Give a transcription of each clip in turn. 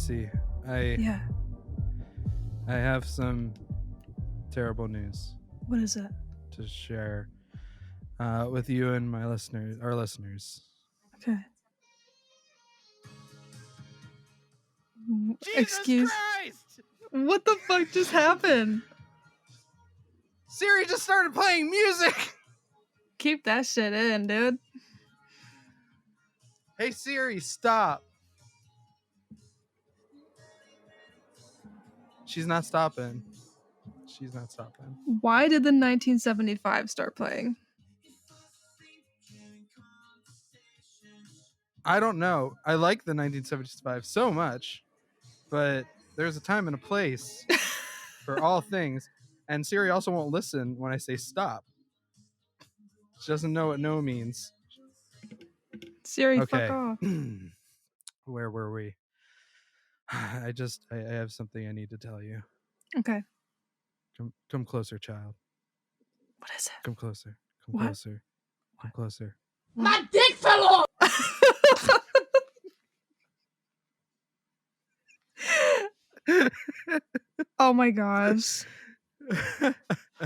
Macy, Yeah. I have some terrible news What is it? to share with you and our listeners. Okay. Jesus Christ! What the fuck just happened? Siri just started playing music. Keep that shit in, dude. Hey Siri, stop. She's not stopping. Why did the 1975 start playing? I don't know. I like the 1975 so much, but there's a time and a place for all things. And Siri also won't listen when I say stop. She doesn't know what no means. Siri, Okay. fuck off. Where were we? I have something I need to tell you. Okay. Come closer, child. What is it? Come closer. Come What? closer. Come closer. My dick fell off! Oh my gosh.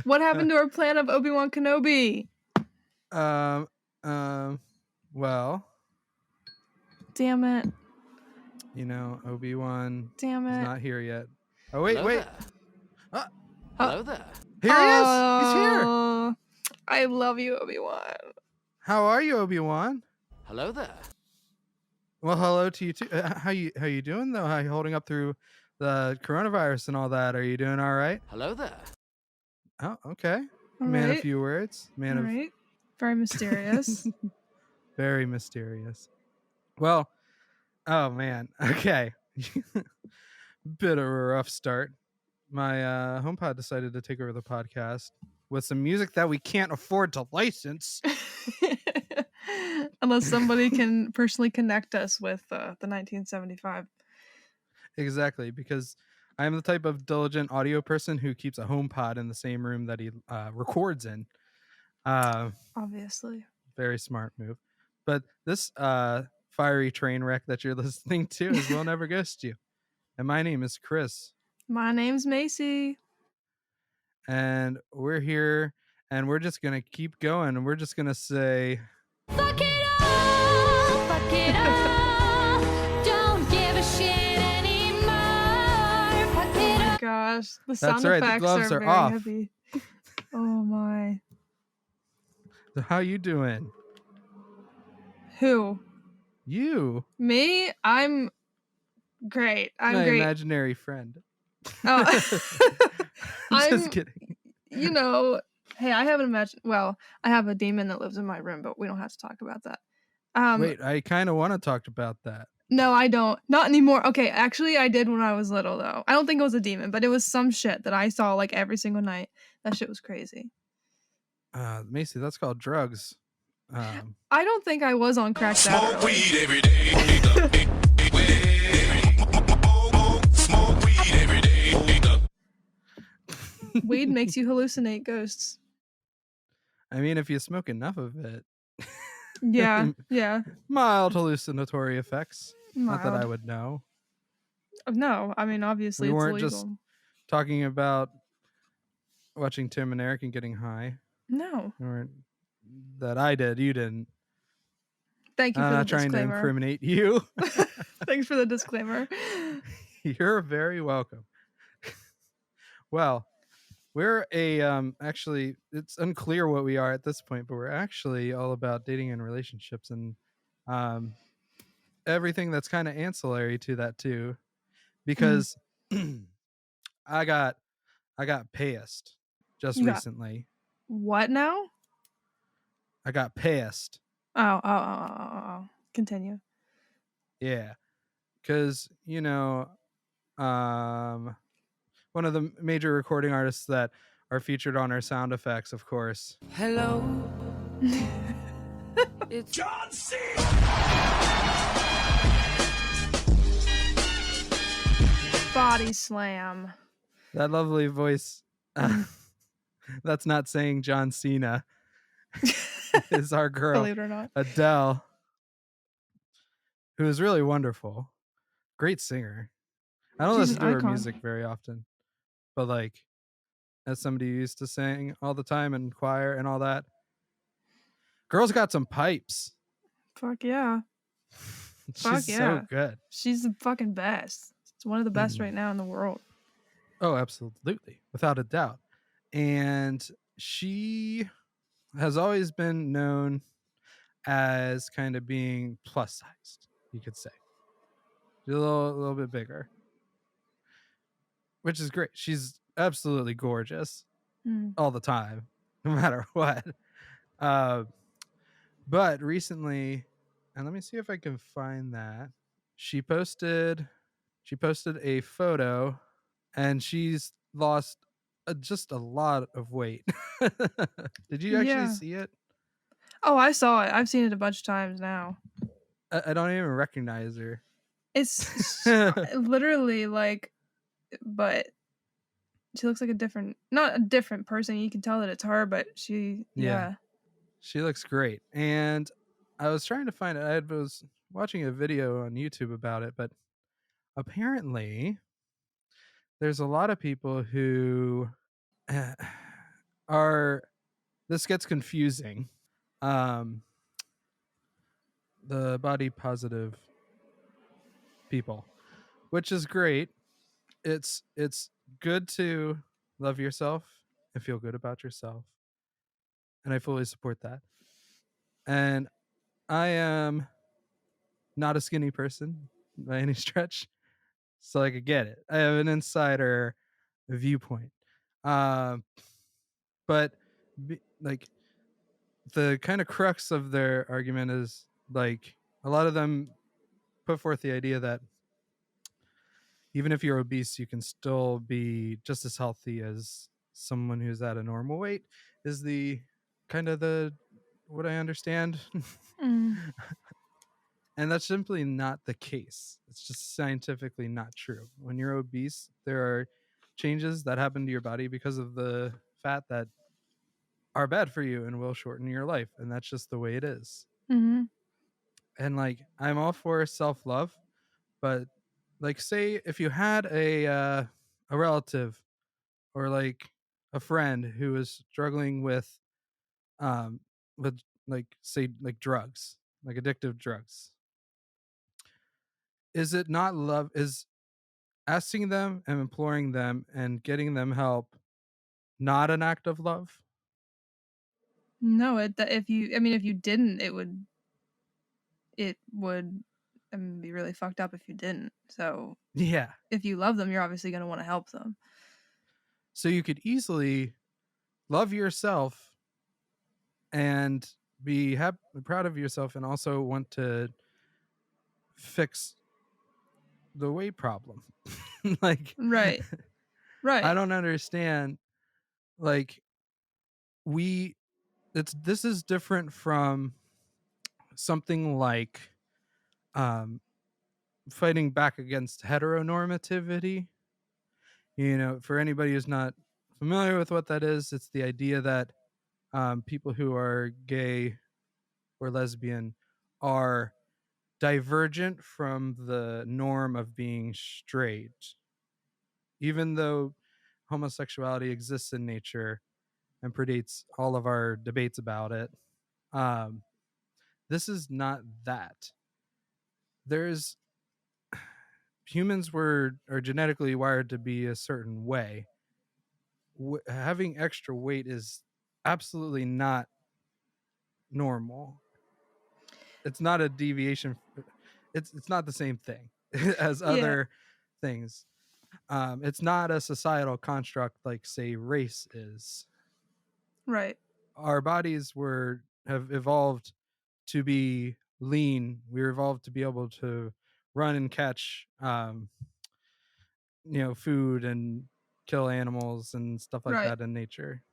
What happened to our plan of Obi-Wan Kenobi? Well, Damn it. you know, Obi-Wan Damn is it. not here yet. Oh, wait, Hello wait. There. Hello there. Here he is. He's here. Oh, I love you, Obi-Wan. How are you, Obi-Wan? Hello there. Well, hello to you too. How you doing though? How you holding up through the coronavirus and all that? Are you doing all right? Hello there. Oh, okay. All Man right. of few words. Man All of right. Very mysterious. very mysterious. Well, oh man. Okay. Bit of a rough start. My HomePod decided to take over the podcast with some music that we can't afford to license. Unless somebody can personally connect us with the 1975. Exactly, because I am the type of diligent audio person who keeps a HomePod in the same room that he records in. Obviously. Very smart move. But this fiery train wreck that you're listening to is We'll Never Ghost You. And my name is Chris. My name's Macy. And we're here and we're just going to keep going. And we're just going to say... Fuck it all, fuck it all. Don't give a shit anymore. Fuck it all. Gosh, the sound right, the effects gloves are very off. heavy. Oh my. So how you doing? Who? You. Me? I'm great. I'm My great. imaginary friend. Oh. I'm just I'm- kidding. You know, hey, I have I have a demon that lives in my room, but we don't have to talk about that. Wait, I kind of want to talk about that. No, I don't. Not anymore. Okay, actually, I did when I was little, though. I don't think it was a demon, but it was some shit that I saw like every single night. That shit was crazy. Macy, that's called drugs. I don't think I was on crack that Smoke early. weed every day. Smoke weed every day. Weed makes you hallucinate ghosts. I mean, if you smoke enough of it, Yeah, yeah. mild hallucinatory effects. Not that I Mild. would know. No, I mean, obviously We it's weren't illegal. just talking about watching Tim and Eric and getting high. No. Or that I did. You didn't. Thank you I'm for the not trying to disclaimer. incriminate you. Thanks for the disclaimer. You're very welcome. Well, we're actually, it's unclear what we are at this point, but we're actually all about dating and relationships and everything that's kind of ancillary to that too, because I got pissed just You got- recently. What now? I got pissed. Oh. Continue. Yeah, because one of the major recording artists that are featured on our sound effects, of course. Hello. It's John C. Body slam. That lovely voice. That's not saying John Cena. Is our girl Believe it or not. Adele, who is really wonderful, great singer. I don't She's listen an to her icon. music very often, but like as somebody who used to sing all the time in choir and all that, girl's got some pipes. Fuck yeah. She's Fuck so yeah. good. She's the fucking best. It's one of the best Mm. right now in the world. Oh, absolutely, without a doubt. And she has always been known as kind of being plus sized, you could say. She's a little bit bigger, which is great. She's absolutely gorgeous Mm. all the time, no matter what. Uh, but recently, and let me see if I can find that. She posted a photo, and she's lost just a lot of weight. Did you actually Yeah. see it? Oh, I saw it. I've seen it a bunch of times now. I don't even recognize her. It's literally like, but she looks like not a different person. You can tell that it's her, but yeah. She looks great. And I was trying to find it. I was watching a video on YouTube about it, but apparently there's a lot of people who are this gets confusing. The body positive people, which is great. It's good to love yourself and feel good about yourself, and I fully support that. And I am not a skinny person by any stretch, so I could get it. I have an insider viewpoint. Um, but like the kind of crux of their argument is like a lot of them put forth the idea that even if you're obese, you can still be just as healthy as someone who's at a normal weight. Is the kind of the what I understand. Mm. And that's simply not the case. It's just scientifically not true. When you're obese, there are changes that happen to your body because of the fat that are bad for you and will shorten your life. And that's just the way it is. Mm-hmm. And like, I'm all for self love, but like, say if you had a relative or like a friend who is struggling um, with like, say, like drugs, like addictive drugs, is it not love? Is asking them and imploring them and getting them help not an act of love? No, if you didn't, it would be really fucked up if you didn't. So Yeah. if you love them, you're obviously going to want to help them. So you could easily love yourself and be happy, proud of yourself, and also want to fix the weight problem. Like, Right. Right. I don't understand. Like, this is different from something like fighting back against heteronormativity. For anybody who's not familiar with what that is, it's the idea that people who are gay or lesbian are divergent from the norm of being straight, even though homosexuality exists in nature and predates all of our debates about it. Um, this is not that. There's humans are genetically wired to be a certain way. Having extra weight is absolutely not normal. It's not a deviation. It's not the same thing as Yeah. other things. It's not a societal construct like, say, race is. Right. Our bodies have evolved to be lean. We evolved to be able to run and catch food and kill animals and stuff like Right. that in nature.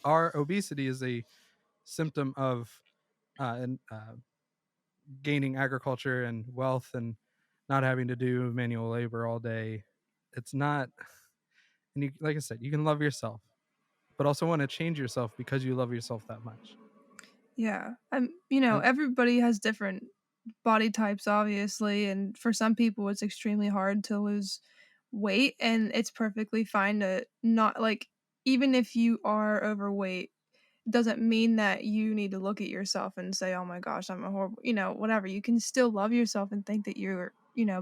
Our obesity is a symptom of gaining agriculture and wealth and not having to do manual labor all day. It's not, and like I said, you can love yourself, but also want to change yourself because you love yourself that much. Yeah. And- Everybody has different body types, obviously, and for some people, it's extremely hard to lose weight, and it's perfectly fine to not like, even if you are overweight, doesn't mean that you need to look at yourself and say, "Oh my gosh, I'm a horrible," whatever. You can still love yourself and think that you're,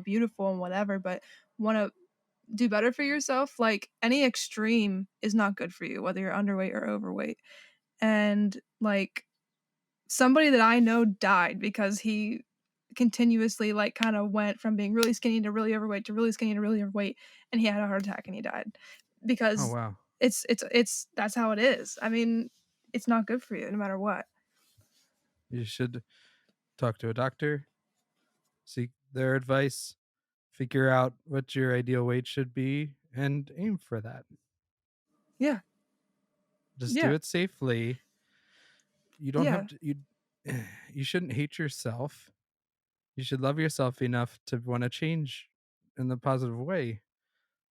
beautiful and whatever, but wanna do better for yourself. Like, any extreme is not good for you, whether you're underweight or overweight. And, like, somebody that I know died because he continuously, like, kinda went from being really skinny to really overweight to really skinny to really overweight, and he had a heart attack and he died. Oh Because wow. it's that's how it is. I mean, it's not good for you no matter what. You should talk to a doctor, seek their advice, figure out what your ideal weight should be, and aim for that. Yeah. Just do Yeah. it safely. You don't Yeah. have to you shouldn't hate yourself. You should love yourself enough to want to change in the positive way.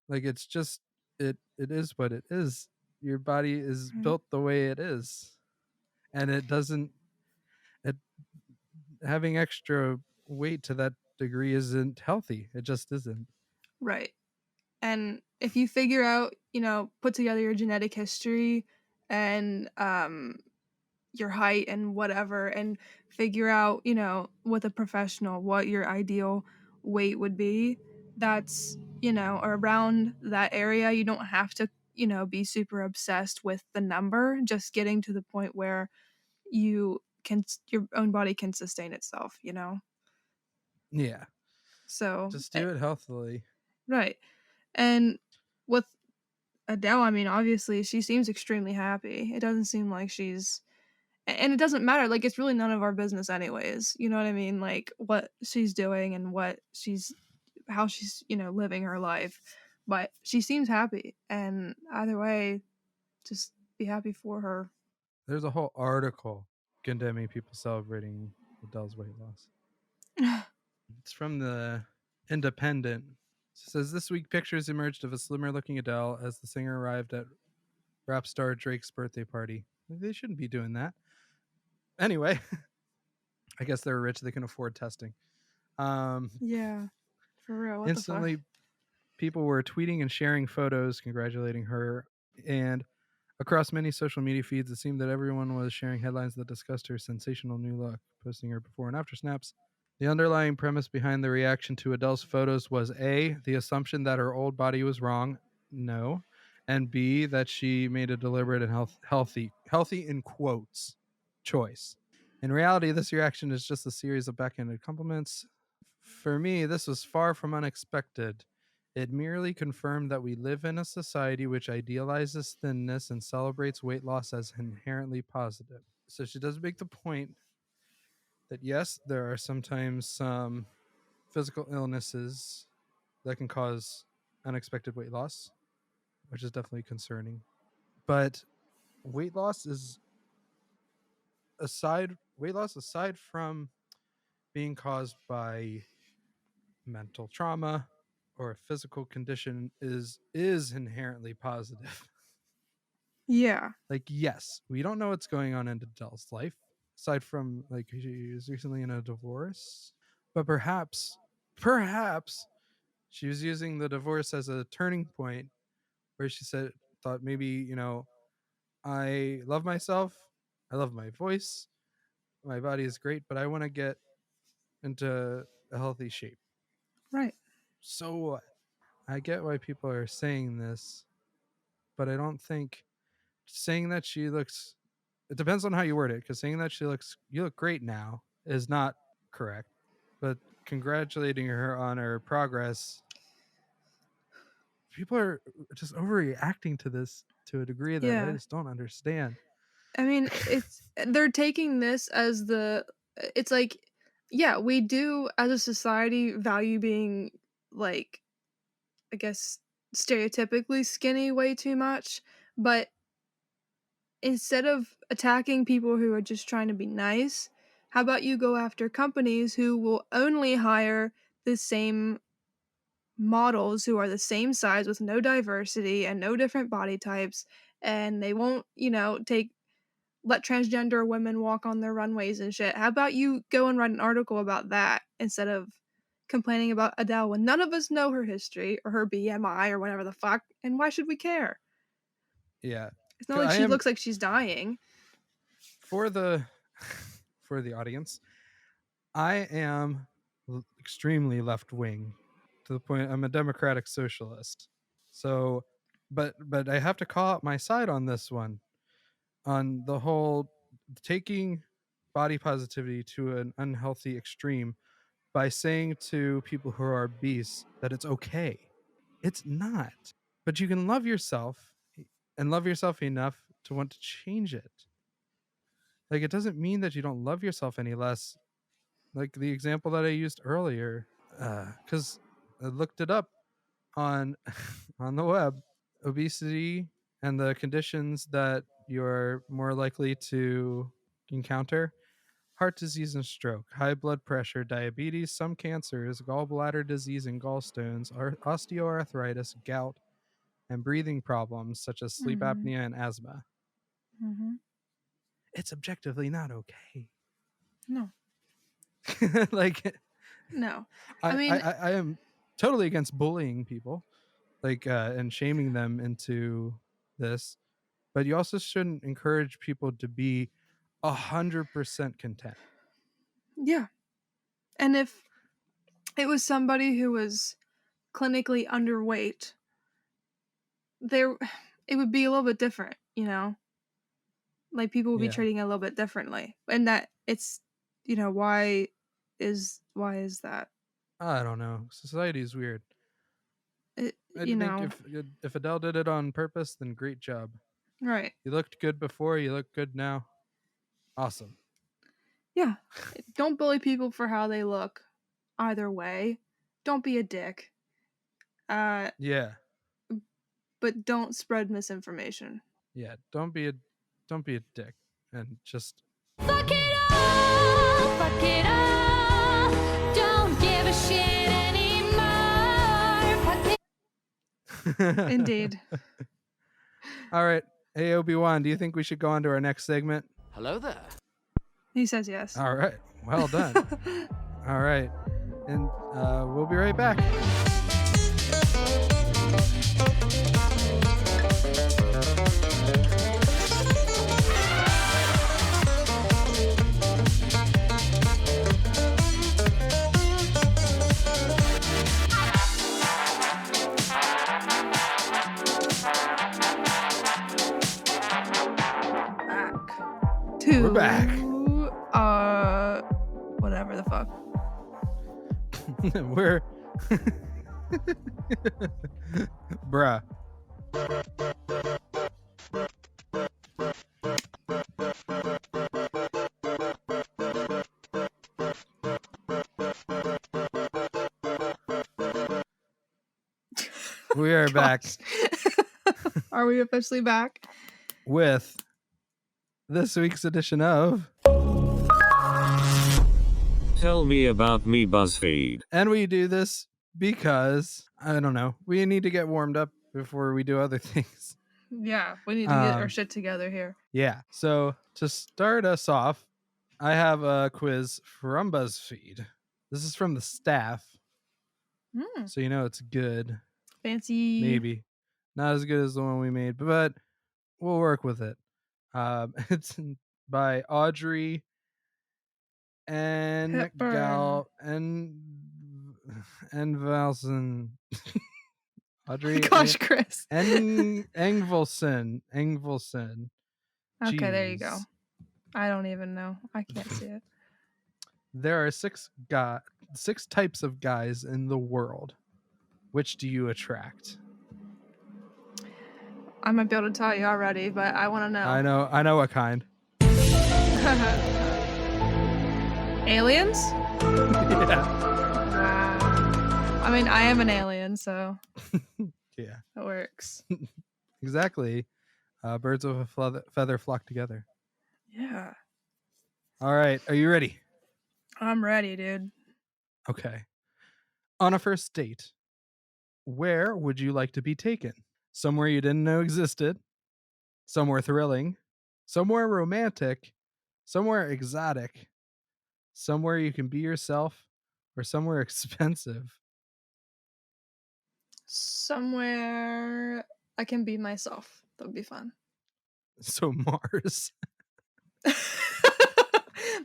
Like it's just it is what it is. Your body is Right. built the way it is. And it doesn't it having extra weight to that degree isn't healthy. It just isn't. Right. And if you figure out, put together your genetic history and your height and whatever, and figure out, with a professional what your ideal weight would be, that's, around that area. You don't have to, be super obsessed with the number, just getting to the point where your own body can sustain itself. Yeah. So, Just do it healthily. right. And with Adele, I mean, obviously, she seems extremely happy. It doesn't seem like and it doesn't matter. Like, it's really none of our business, anyways. You know what I mean? Like, what she's doing and how she's, living her life. But she seems happy. And either way, just be happy for her. There's a whole article condemning people celebrating Adele's weight loss. It's from the Independent. It says this week pictures emerged of a slimmer looking Adele as the singer arrived at rap star Drake's birthday party. They shouldn't be doing that. Anyway, I guess they were rich. They can afford testing. Yeah, for real. What Instantly, people were tweeting and sharing photos congratulating her. And across many social media feeds, it seemed that everyone was sharing headlines that discussed her sensational new look, posting her before and after snaps. The underlying premise behind the reaction to Adele's photos was A, the assumption that her old body was wrong, no, and B, that she made a deliberate and healthy in quotes, choice. In reality, this reaction is just a series of backhanded compliments. For me, this was far from unexpected. It merely confirmed that we live in a society which idealizes thinness and celebrates weight loss as inherently positive. So she does make the point that yes, there are sometimes some physical illnesses that can cause unexpected weight loss, which is definitely concerning. But weight loss aside from being caused by mental trauma or a physical condition is inherently positive. Yeah. Like yes, we don't know what's going on in Adele's life aside from like she was recently in a divorce, but perhaps she was using the divorce as a turning point where she thought maybe, I love myself, I love my voice, my body is great, but I want to get into a healthy shape. Right. So what? I get why people are saying this, but I don't think saying that she looks, it depends on how you word it, because saying that you look great now is not correct. But congratulating her on her progress, people are just overreacting to this to a degree that I Yeah. just don't understand. I mean, they're taking this as it's like, yeah, we do as a society value being, like, I guess, stereotypically skinny way too much, but instead of attacking people who are just trying to be nice, how about you go after companies who will only hire the same models who are the same size with no diversity and no different body types, and they won't, take let transgender women walk on their runways and shit. How about you go and write an article about that instead of complaining about Adele when none of us know her history or her BMI or whatever the fuck, and why should we care? Yeah. It's not like I she am- looks like she's dying. For the audience, I am extremely left wing to the point I'm a democratic socialist. So, but I have to call out my side on this one, on the whole taking body positivity to an unhealthy extreme by saying to people who are obese that it's okay. It's not. But you can love yourself and love yourself enough to want to change it. Like, it doesn't mean that you don't love yourself any less. Like the example that I used earlier, because I looked it up on on the web. Obesity and the conditions that you're more likely to encounter: heart disease and stroke, high blood pressure, diabetes, some cancers, gallbladder disease and gallstones, osteoarthritis, gout, and breathing problems such as sleep Mhm. apnea and asthma. Mm-hmm. It's objectively not okay. No. Like, No. I mean, I am totally against bullying people, like, and shaming them into this, but you also shouldn't encourage people to be 100% content. yeah. And if it was somebody who was clinically underweight, it would be a little bit different, you know? Like, people would be Yeah. treating it a little bit differently. And that it's, why is that? I don't know. Society is weird. It, I think if Adele did it on purpose, then great job. right. You looked good before, you look good now. Awesome. Yeah. Don't bully people for how they look either way. Don't be a dick. Yeah. But don't spread misinformation. Yeah. Don't be a dick, and just Fuck it all, fuck it all. Don't give a shit anymore. Fuck it. Indeed. All right. Hey, Obi-Wan, do you think we should go on to our next segment? Hello there. He says yes. All right. Well done. All right. And we'll be right back. We're back. Whatever the fuck. We're bruh. We are back Are we officially back? with this week's edition of Tell Me About Me BuzzFeed. And we do this because, I don't know, we need to get warmed up before we do other things. Yeah, we need to get our shit together here. Yeah. So to start us off, I have a quiz from BuzzFeed. This is from the staff, so you know it's good. Fancy. Maybe not as good as the one we made, but we'll work with it. It's by Audrey and Hepburn. and Valson. Audrey. Gosh, Chris. Engvelson. Okay, there you Jeez. go. I don't even know. I can't see it. There are six types of guys in the world. Which do you attract? I might be able to tell you already, but I want to know. I know what kind. Aliens? Yeah. Wow. I mean, I am an alien, so Yeah. it works. Exactly. Birds of a feather flock together. Yeah. All right. Are you ready? I'm ready, dude. Okay. On a first date, where would you like to be taken? Somewhere you didn't know existed, somewhere thrilling, somewhere romantic, somewhere exotic, somewhere you can be yourself, or somewhere expensive. Somewhere I can be myself. That would be fun. So Mars.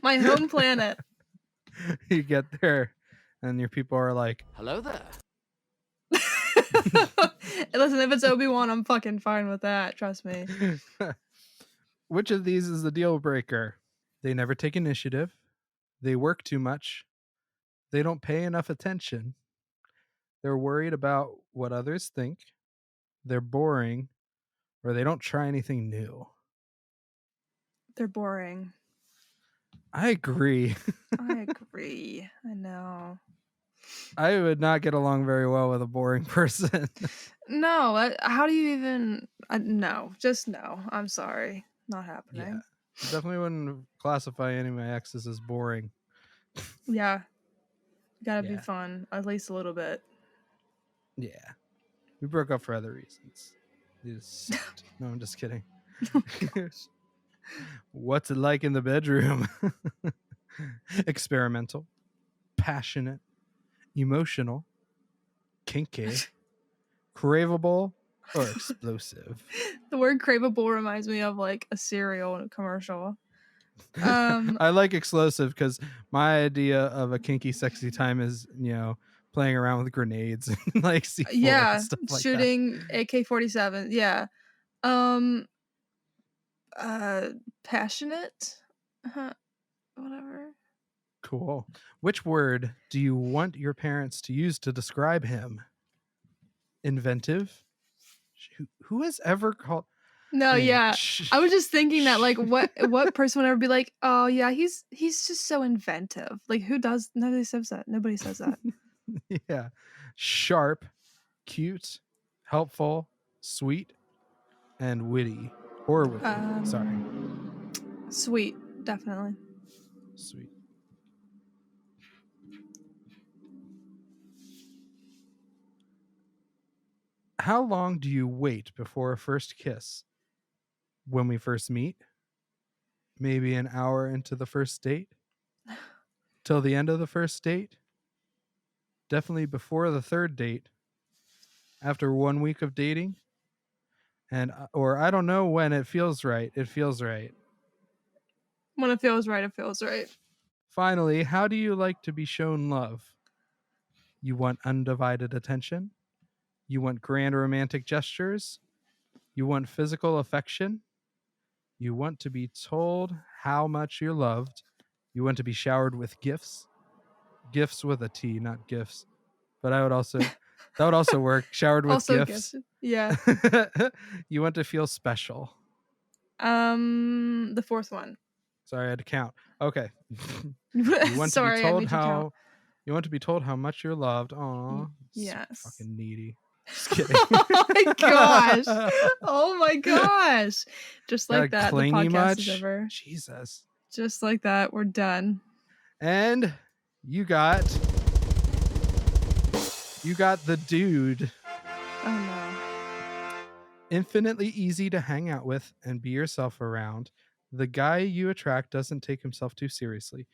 My home planet. You get there and your people are like, Hello there. Listen, if it's Obi-Wan, I'm fucking fine with that. Trust me. which of these is the deal breaker? They never take initiative. They work too much. They don't pay enough attention. They're worried about what others think. They're boring, or they don't try anything new. They're boring. I agree. I agree. I know. I would not get along very well with a boring person. No, how do you even... no, just no. I'm sorry. Not happening. Yeah. Definitely wouldn't classify any of my exes as boring. Yeah. Gotta be Yeah. fun. At least a little bit. Yeah. We broke up for other reasons. They just sucked. No, I'm just kidding. What's it like in the bedroom? Experimental, passionate, emotional, kinky, craveable, or explosive. The word craveable reminds me of like a cereal commercial. I like explosive because my idea of a kinky, sexy time is, playing around with grenades and like C4 Yeah, and stuff like shooting AK-47. Yeah. Passionate. Whatever. Cool. Which word do you want your parents to use to describe him? Inventive? Who has ever called... No, yeah. I was just thinking that, like, what person would ever be like, oh yeah, he's just so inventive. Like, who does? Nobody says that. Nobody says that. Yeah. Sharp, cute, helpful, sweet, and witty. Or witty. Sorry. Sweet, definitely. Sweet. How long do you wait before a first kiss? When we first meet? Maybe an hour into the first date? Till the end of the first date? Definitely before the third date? After 1 week of dating? Or I don't know when it feels right. It feels right. When it feels right, it feels right. Finally, how do you like to be shown love? You want undivided attention? You want grand romantic gestures? You want physical affection? You want to be told how much you're loved? You want to be showered with gifts? Gifts with a T, not gifts. But that would also work. Showered with Also gifts. Yeah. You want to feel special. The fourth one. Sorry, I had to count. Okay. Sorry, I made you count. You want to be told how much you're loved. Aw. Yes. So fucking needy. Just kidding. Oh my gosh. Oh my gosh. Just like that, the clingy podcast much? is over. Jesus. Just like that, we're done. And you got the dude. Oh no. Infinitely easy to hang out with and be yourself around. The guy you attract doesn't take himself too seriously.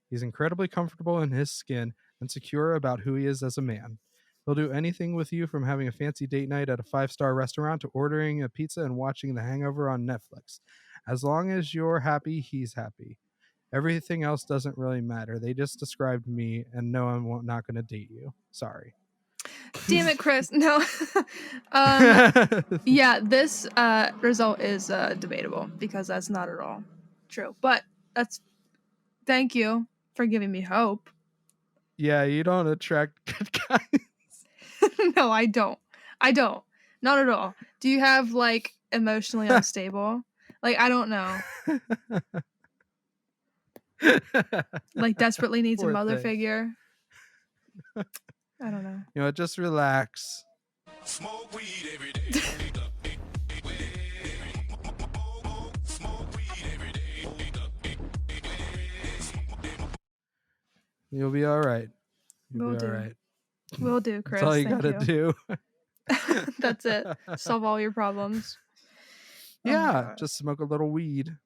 He's incredibly comfortable in his skin and secure about who he is as a man. He'll do anything with you, from having a fancy date night at a 5-star restaurant to ordering a pizza and watching The Hangover on Netflix. As long as you're happy, he's happy. Everything else doesn't really matter. They just described me, and no, I'm not going to date you. Sorry. Damn it, Chris. No. Yeah, this result is debatable because that's not at all true. But thank you for giving me hope. Yeah, you don't attract good guys. No, I don't. Not at all. Do you have like emotionally unstable? Like, I don't know. Like, desperately needs a Poor mother thing. figure. I don't know. Just relax. Smoke weed every day. Smoke weed every day. You'll be all right. You'll Will be all do. right. Will do, Chris. That's all you Thank gotta do. That's it. Solve all your problems. Oh my Yeah, God. just smoke a little weed.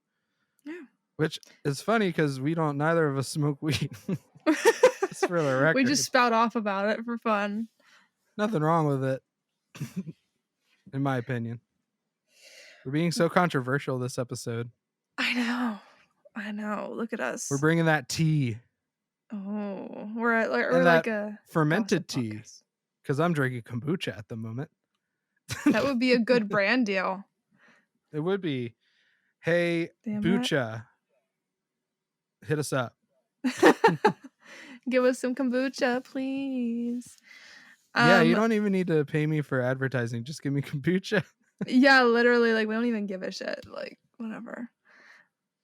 Which is funny because neither of us smoke weed. Just for the record. We just spout off about it for fun. Nothing wrong with it, in my opinion. We're being so controversial this episode. I know. Look at us. We're bringing that tea. Oh, we're And like that a fermented gossip tea. podcast. Because I'm drinking kombucha at the moment. That would be a good brand deal. It would be. Hey, Damn Bucha, hit us up. Give us some kombucha, please. Yeah, you don't even need to pay me for advertising. Just give me kombucha. Yeah, literally, like, we don't even give a shit. Like, whatever.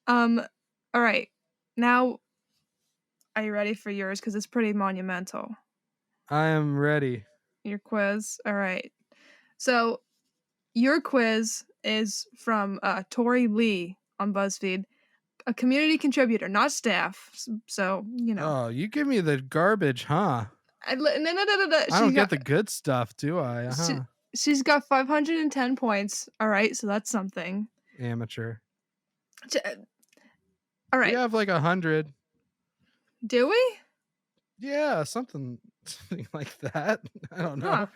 All right. Now, are you ready for yours? Because it's pretty monumental. I am ready. Your quiz. All right. So, your quiz is from Tori Lee on BuzzFeed, a community contributor, not staff. So, you know. Oh, you give me the garbage, huh? No. I don't get the good stuff, do I? Uh-huh. She's got 510 points. All right, so that's something. Amateur. All right. We have like 100. Do we? Yeah, something like that. I don't know. Huh.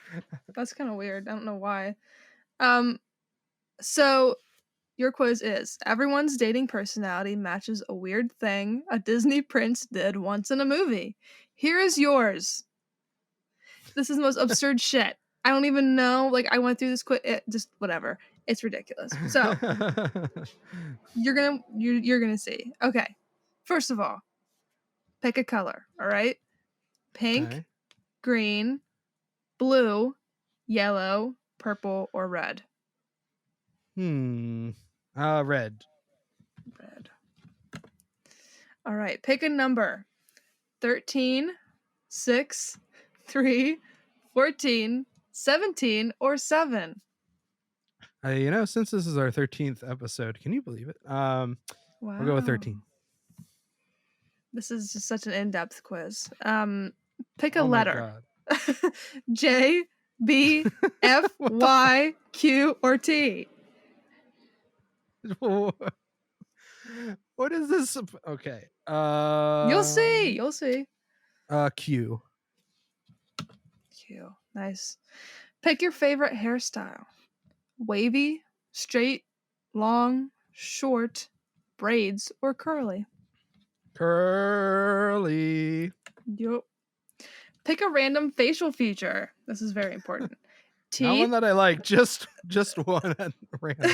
That's kind of weird. I don't know why. So your quiz is: everyone's dating personality matches a weird thing a Disney prince did once in a movie. Here is yours. This is the most absurd shit. I don't even know. Like, I went through this quiz. Just whatever. It's ridiculous. So you're gonna see. Okay. First of all, pick a color. All right. Pink, Okay. green, blue, yellow, purple, or red. Red. Red. All right. Pick a number. 13, 6, 3, 14, 17, or 7. Since this is our 13th episode, can you believe it? Wow. We'll go with 13. This is just such an in-depth quiz. Pick a Oh my letter. God. J, B, F, Y, Q, or T. What is this? Okay. You'll see. Q. Q. Nice. Pick your favorite hairstyle. Wavy, straight, long, short, braids, or curly. Curly. Yup. Pick a random facial feature. This is very important. Not one Teeth. that I like. Just one at random.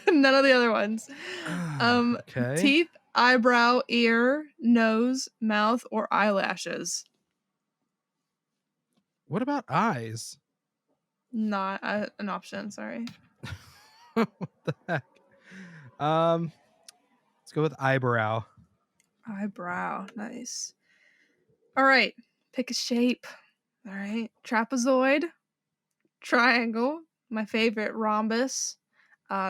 None of the other ones. Okay. Teeth, eyebrow, ear, nose, mouth, or eyelashes. What about eyes? Not an option. Sorry. What the heck? Let's go with eyebrow. Eyebrow. Nice. All right. Pick a shape. All right. Trapezoid, triangle, my favorite, rhombus,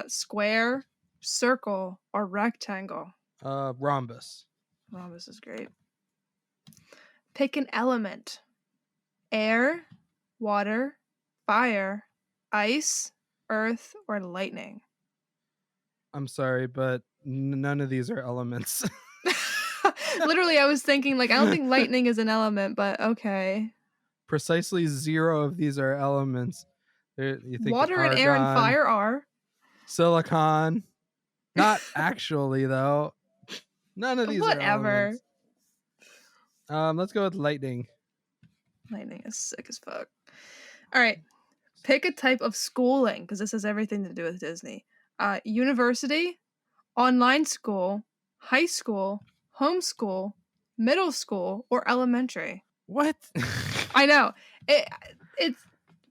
square, circle, or rectangle. Rhombus. Rhombus is great. Pick an element. Air, water, fire, ice, earth, or lightning. I'm sorry, but none of these are elements. Literally, I was thinking, like, I don't think lightning is an element, but okay. Precisely 0 of these are elements. You think Water and air and argon, fire are. silicon. Not actually, though. None of these are Whatever. elements. Let's go with lightning. Lightning is sick as fuck. All right. Pick a type of schooling, because this has everything to do with Disney. University, online school, high school, homeschool, middle school, or elementary. What? I know. It's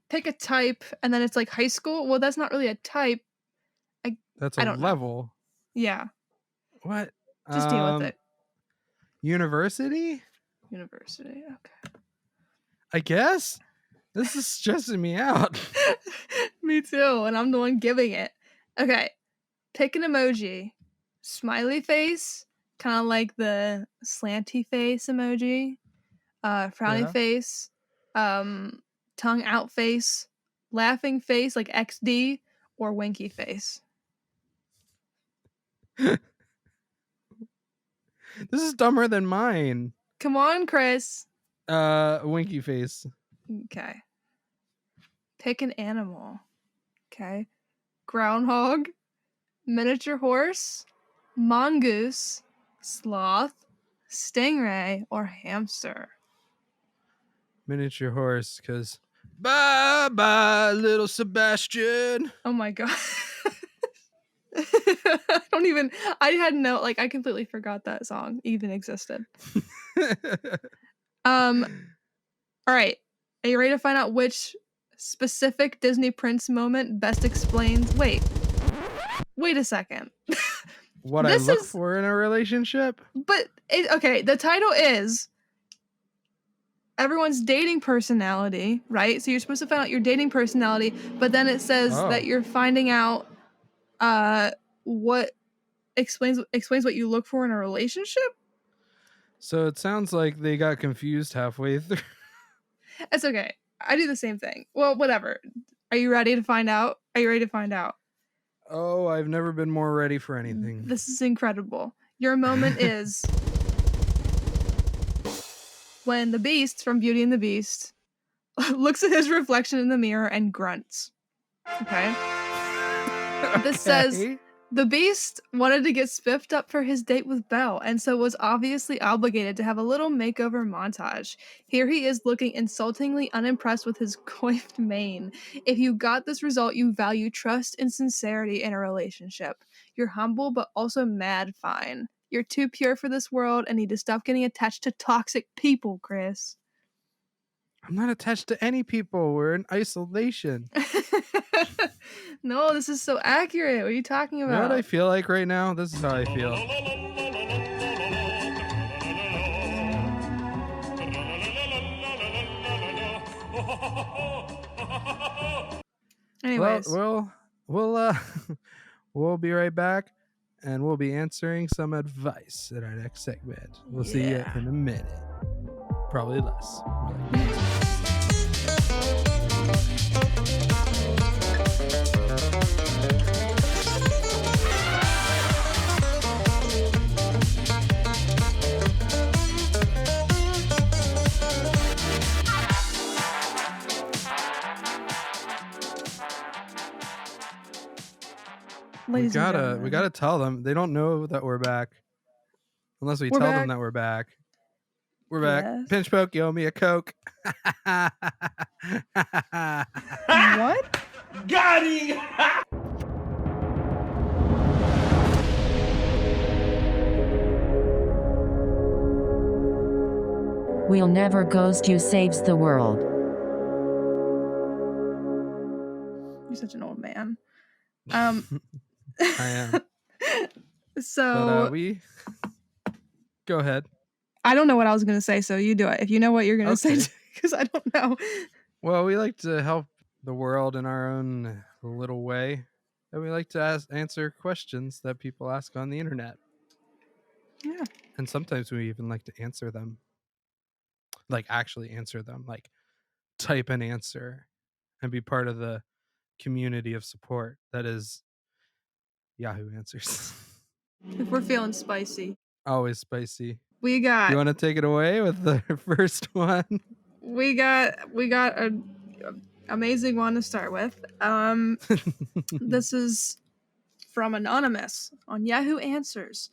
pick a type, and then it's like high school. Well, that's not really a type. That's I a don't know. level. Yeah. What? Just deal with it. University? University. Okay. I guess. This is stressing me out. Me too, and I'm the one giving it. Okay. Pick an emoji. Smiley face, kind of like the slanty face emoji. Frowny Yeah. face. Tongue out face. Laughing face, like XD, or winky face. This is dumber than mine. Come on, Chris. Winky face. Okay. Pick an animal. Okay. Groundhog, miniature horse, mongoose, sloth, stingray, or hamster. Miniature horse, because bye bye, little Sebastian. Oh my god. I completely forgot that song even existed. All right. Are you ready to find out which specific Disney Prince moment best explains? Wait a second. What I look for in a relationship? But okay, the title is everyone's dating personality, right? So you're supposed to find out your dating personality, but then it says that you're finding out what explains what you look for in a relationship. So it sounds like they got confused halfway through. It's okay. I do the same thing. Well, whatever. Are you ready to find out? Oh, I've never been more ready for anything. This is incredible. Your moment is when the Beast from Beauty and the Beast looks at his reflection in the mirror and grunts. Okay? This says the Beast wanted to get spiffed up for his date with Belle, and so was obviously obligated to have a little makeover montage. Here he is looking insultingly unimpressed with his coiffed mane. If you got this result, you value trust and sincerity in a relationship. You're humble, but also mad fine. You're too pure for this world and need to stop getting attached to toxic people, Chris. I'm not attached to any people. We're in isolation. No, this is so accurate. What are you talking about? You know what I feel like right now? This is how I feel. Anyways. Well, we'll be right back, and we'll be answering some advice in our next segment. We'll see you in a minute. Probably less. We gotta tell them. They don't know that we're back unless we tell them that we're back. We're back. Yes. Pinch poke, you owe me a Coke. What? Got him! We'll never ghost you saves the world. You're such an old man. I am. So But we go ahead. I don't know what I was going to say, so you do it. If you know what you're going to say, because I don't know. Well, we like to help the world in our own little way. And we like to answer questions that people ask on the internet. Yeah. And sometimes we even like to answer them. Like actually answer them. Like type an answer and be part of the community of support that is Yahoo Answers. If we're feeling spicy. Always spicy. We got... You want to take it away with the first one? We got an amazing one to start with. This is from Anonymous on Yahoo Answers.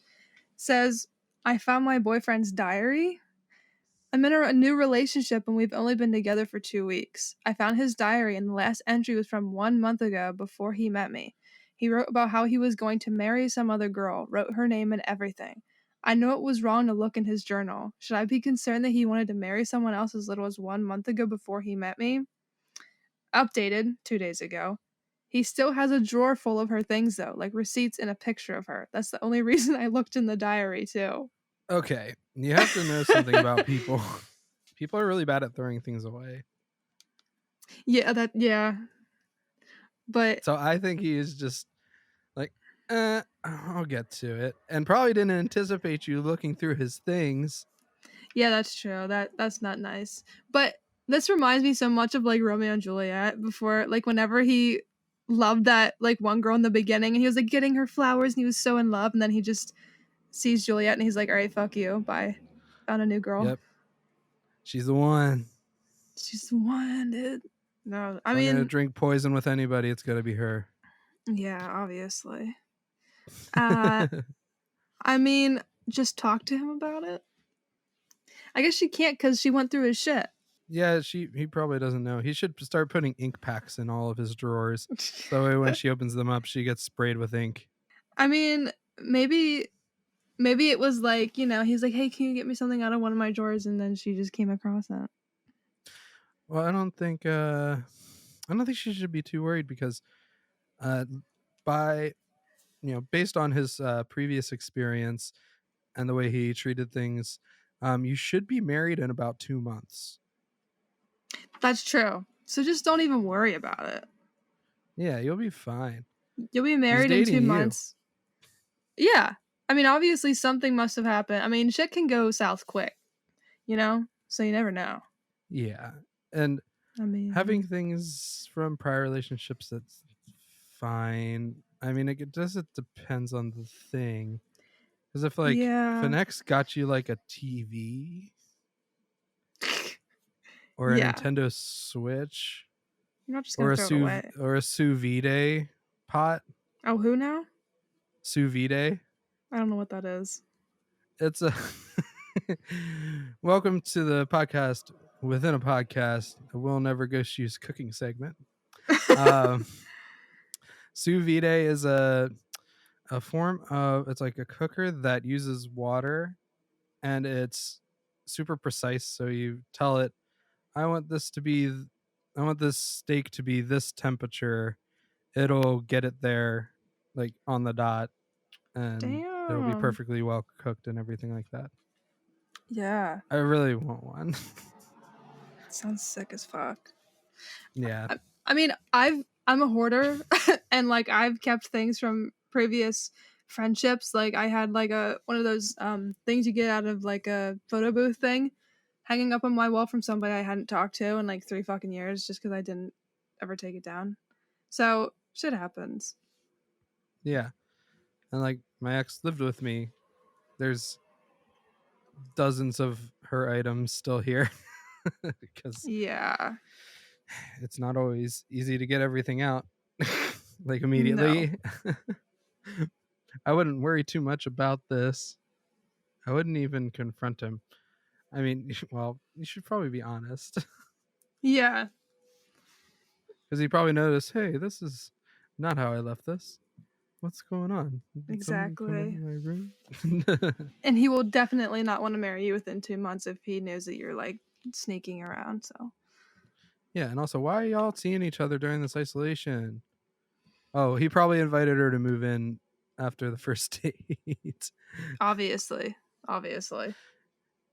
Says, I found my boyfriend's diary. I'm in a new relationship and we've only been together for 2 weeks. I found his diary and the last entry was from 1 month ago before he met me. He wrote about how he was going to marry some other girl, wrote her name and everything. I know it was wrong to look in his journal. Should I be concerned that he wanted to marry someone else as little as 1 month ago before he met me? Updated 2 days ago. He still has a drawer full of her things though, like receipts and a picture of her. That's the only reason I looked in the diary too. Okay, you have to know something about people. People are really bad at throwing things away. Yeah. But so I think he is just like, I'll get to it, and probably didn't anticipate you looking through his things. Yeah, that's true. That's not nice. But this reminds me so much of like Romeo and Juliet before, like whenever he loved that like one girl in the beginning and he was like getting her flowers and he was so in love, and then he just sees Juliet and he's like, all right, fuck you. Bye. Found a new girl. Yep. She's the one. She's the one, dude. No, I If I'm gonna mean, drink poison with anybody, it's gotta be her. yeah, obviously. I mean, just talk to him about it. I guess she can't because she went through his shit. Yeah, he probably doesn't know. He should start putting ink packs in all of his drawers. So that way when she opens them up, she gets sprayed with ink. I mean, maybe it was like, you know, he's like, hey, can you get me something out of one of my drawers? And then she just came across it. Well, I don't think she should be too worried because by based on his previous experience and the way he treated things, you should be married in about 2 months. That's true. So just don't even worry about it. Yeah, you'll be fine. You'll be married in 2 dating you. months. Yeah. I mean, obviously something must have happened. I mean, shit can go south quick, you know? So you never know. Yeah. And I mean, having things from prior relationships, that's fine. I mean, it depends on the thing. Because if if an ex got you like a TV or a Yeah. Nintendo Switch You're not just or gonna throw it away. or a sous vide pot, Oh, who now? sous vide. I don't know what that is. It's a welcome to the podcast within a podcast. We'll never ghost you's cooking segment. Sous vide is a form of, it's like a cooker that uses water, and it's super precise. So you tell it, I want this steak to be this temperature. It'll get it there like on the dot, and it'll be Damn. perfectly well cooked and everything like that. Yeah. I really want one. Sounds sick as fuck. Yeah. I mean, I'm a hoarder and like I've kept things from previous friendships. Like I had like one of those things you get out of like a photo booth thing hanging up on my wall from somebody I hadn't talked to in like 3 fucking years just because I didn't ever take it down. So shit happens. Yeah. And like my ex lived with me. There's dozens of her items still here because Yeah. it's not always easy to get everything out like immediately. No. I wouldn't worry too much about this. I wouldn't even confront him. I mean, well, you should probably be honest. Yeah. Because he probably noticed, hey, this is not how I left this. What's going on? Did someone come Exactly. in my room? And he will definitely not want to marry you within 2 months if he knows that you're like sneaking around. So yeah, and also, why are y'all seeing each other during this isolation? Oh, he probably invited her to move in after the first date. Obviously.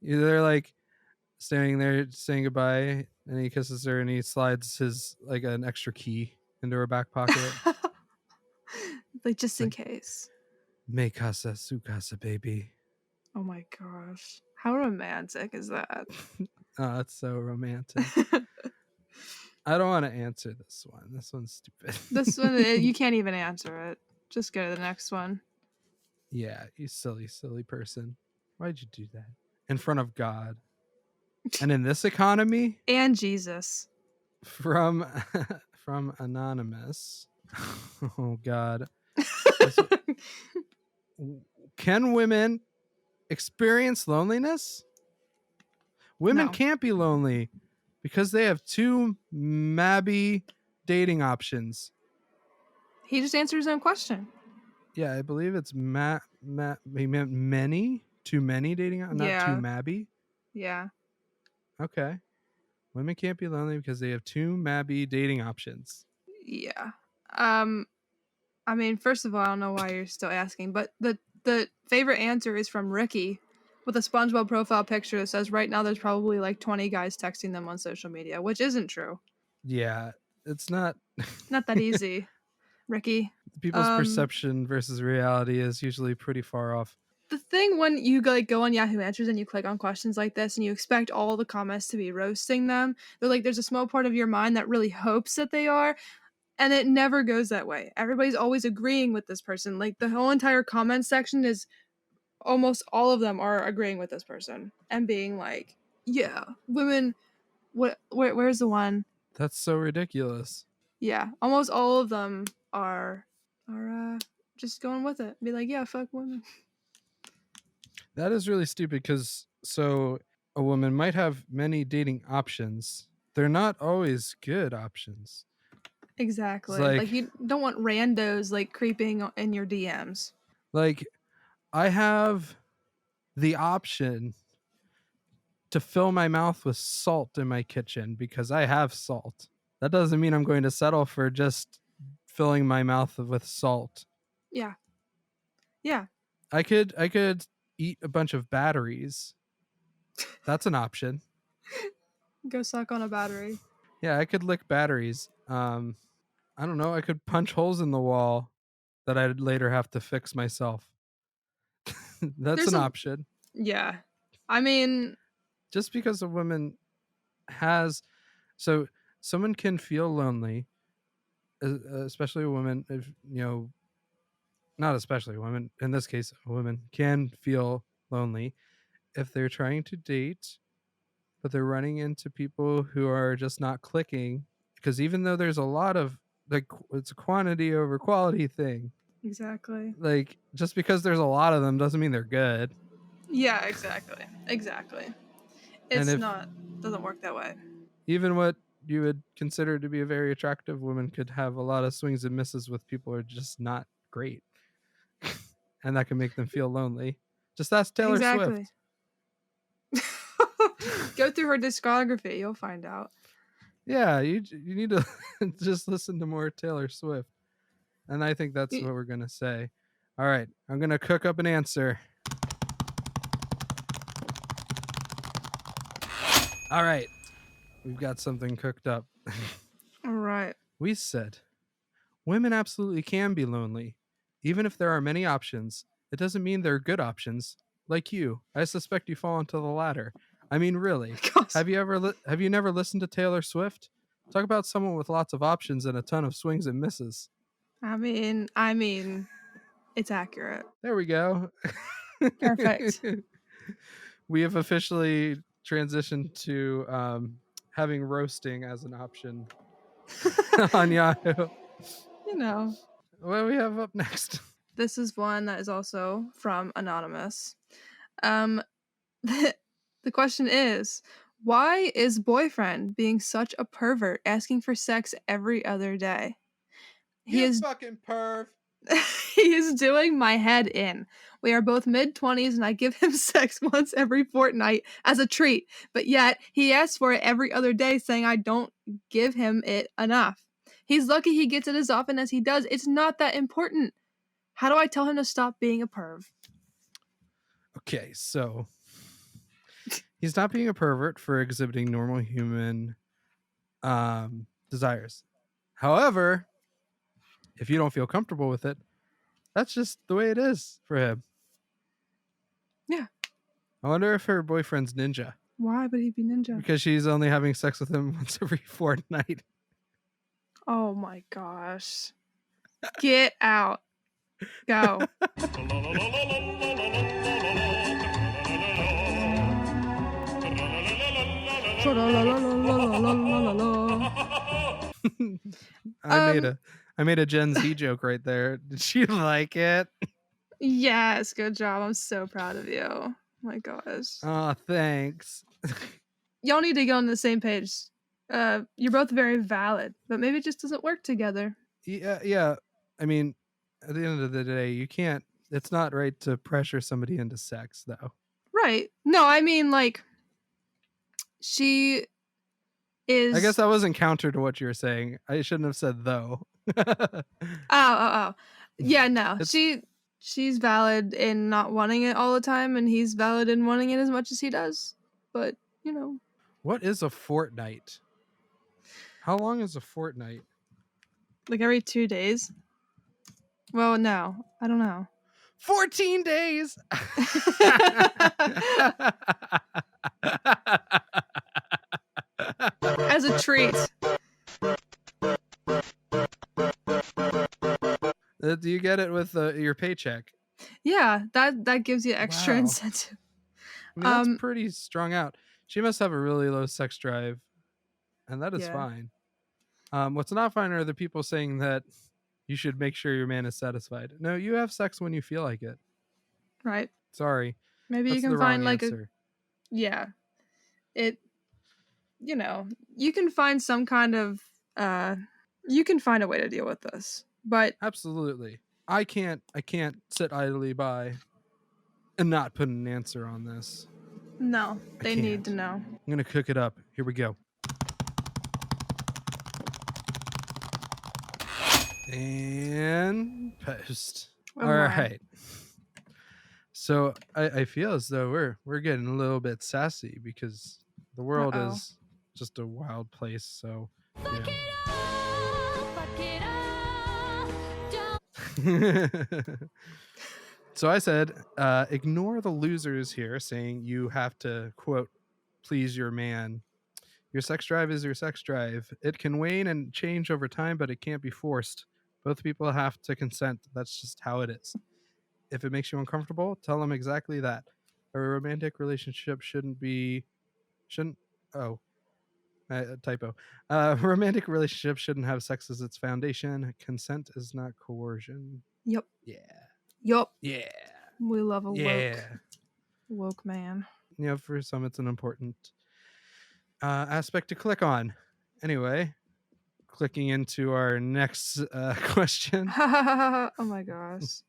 They're like standing there saying goodbye, and he kisses her, and he slides his like an extra key into her back pocket. Like just in case. Me casa, su casa, baby. Oh my gosh. How romantic is that? Oh, that's so romantic. I don't want to answer this one. This one's stupid. This one, you can't even answer it. Just go to the next one. Yeah, you silly, silly person. Why'd you do that? In front of God. And in this economy? And Jesus. From Anonymous. Oh, God. Can women experience loneliness? Women No. can't be lonely because they have 2 mabby dating options. He just answered his own question. Yeah, I believe it's he meant many, too many dating, not Yeah. too mabby. Yeah. Okay. Women can't be lonely because they have 2 mabby dating options. Yeah. I mean, first of all, I don't know why you're still asking, but the favorite answer is from Ricky with a SpongeBob profile picture that says right now there's probably like 20 guys texting them on social media, which isn't true. Yeah, it's not that easy, Ricky. People's perception versus reality is usually pretty far off. The thing when you like go on Yahoo Answers and you click on questions like this and you expect all the comments to be roasting them, they're like there's a small part of your mind that really hopes that they are. And it never goes that way. Everybody's always agreeing with this person. Like the whole entire comment section is almost all of them are agreeing with this person and being like, yeah, women. Where's the one? That's so ridiculous. Yeah, almost all of them are just going with it. Be like, yeah, fuck women. That is really stupid because so a woman might have many dating options. They're not always good options. Exactly. like- Like you don't want randos like creeping in your DMs. Like, I have the option to fill my mouth with salt in my kitchen because I have salt. That doesn't mean I'm going to settle for just filling my mouth with salt. Yeah. Yeah. I could eat a bunch of batteries. That's an option. Go suck on a battery. Yeah, I could lick batteries. I don't know. I could punch holes in the wall that I'd later have to fix myself. That's There's an a- option. Yeah. I mean, Just because a woman has, so someone can feel lonely, especially a woman. If you know, not especially a woman. In this case, a woman can feel lonely if they're trying to date, but they're running into people who are just not clicking. Because even though there's a lot of like, it's a quantity over quality thing. exactly. Like, just because there's a lot of them doesn't mean they're good. Yeah, exactly. Exactly. And It's if- doesn't work that way. Even what you would consider to be a very attractive woman could have a lot of swings and misses with people who are just not great. And that can make them feel lonely. Just ask Taylor Exactly. Swift. Go through her discography, you'll find out. Yeah, you need to just listen to more Taylor Swift. And I think that's what we're going to say. All right, I'm going to cook up an answer. All right, we've got something cooked up. All right. We said women absolutely can be lonely. Even if there are many options, it doesn't mean they're good options. Like you, I suspect you fall into the latter. I mean, really. Gosh. Have you never listened to Taylor Swift? Talk about someone with lots of options and a ton of swings and misses. I mean, it's accurate. There we go. Perfect. We have officially transitioned to having roasting as an option on Yahoo. You know. What do we have up next? This is one that is also from Anonymous. The question is, why is boyfriend being such a pervert asking for sex every other day? He is fucking perv. he is doing my head in. We are both mid-20s and I give him sex once every fortnight as a treat, but yet he asks for it every other day saying I don't give him it enough. He's lucky he gets it as often as he does. It's not that important. How do I tell him to stop being a perv? Okay, so he's not being a pervert for exhibiting normal human desires. However, if you don't feel comfortable with it, that's just the way it is for him. Yeah. I wonder if her boyfriend's ninja. Why would he be ninja? Because she's only having sex with him once every fortnight. Oh my gosh. Get out. Go. I made a Gen Z joke right there. Did you like it? Yes, good job. I'm so proud of you. Oh my gosh. Oh, thanks. Y'all need to get on the same page. You're both very valid, but maybe it just doesn't work together. Yeah. I mean, at the end of the day, you can't. It's not right to pressure somebody into sex, though. Right. No, I mean, like, she is. I guess that wasn't counter to what you were saying. I shouldn't have said though. Oh. Yeah, no. It's- She's valid in not wanting it all the time, and he's valid in wanting it as much as he does. But, you know. What is a fortnight? How long is a fortnight? Like every 2 days? Well, no. I don't know. 14 days. As a treat. Do you get it with your paycheck? Yeah, that gives you extra Wow. incentive. I mean, that's Um, pretty strung out. She must have a really low sex drive, and that is Yeah. fine. What's not fine are the people saying that you should make sure your man is satisfied. No, you have sex when you feel like it. Right. Sorry, Maybe you that's can the wrong find like a answer. yeah. It you can find some kind of you can find a way to deal with this. But Absolutely. I can't sit idly by and not put an answer on this. no, I they need to can't. know. I'm gonna cook it up. Here we go. And post. Oh All my. right. So I feel as though we're getting a little bit sassy because the world Uh-oh. is just a wild place. So Fuck yeah. it all, fuck it all. Don't So I said, ignore the losers here saying you have to, quote, please your man. Your sex drive is your sex drive. It can wane and change over time, but it can't be forced. Both people have to consent. That's just how it is. If it makes you uncomfortable, tell them exactly that. A romantic relationship shouldn't, oh, typo. A romantic relationship shouldn't have sex as its foundation. Consent is not coercion. Yep. Yeah. Yup. Yeah. We love a Yeah. woke man. You know, for some, it's an important aspect to click on. Anyway, clicking into our next question. Oh my gosh.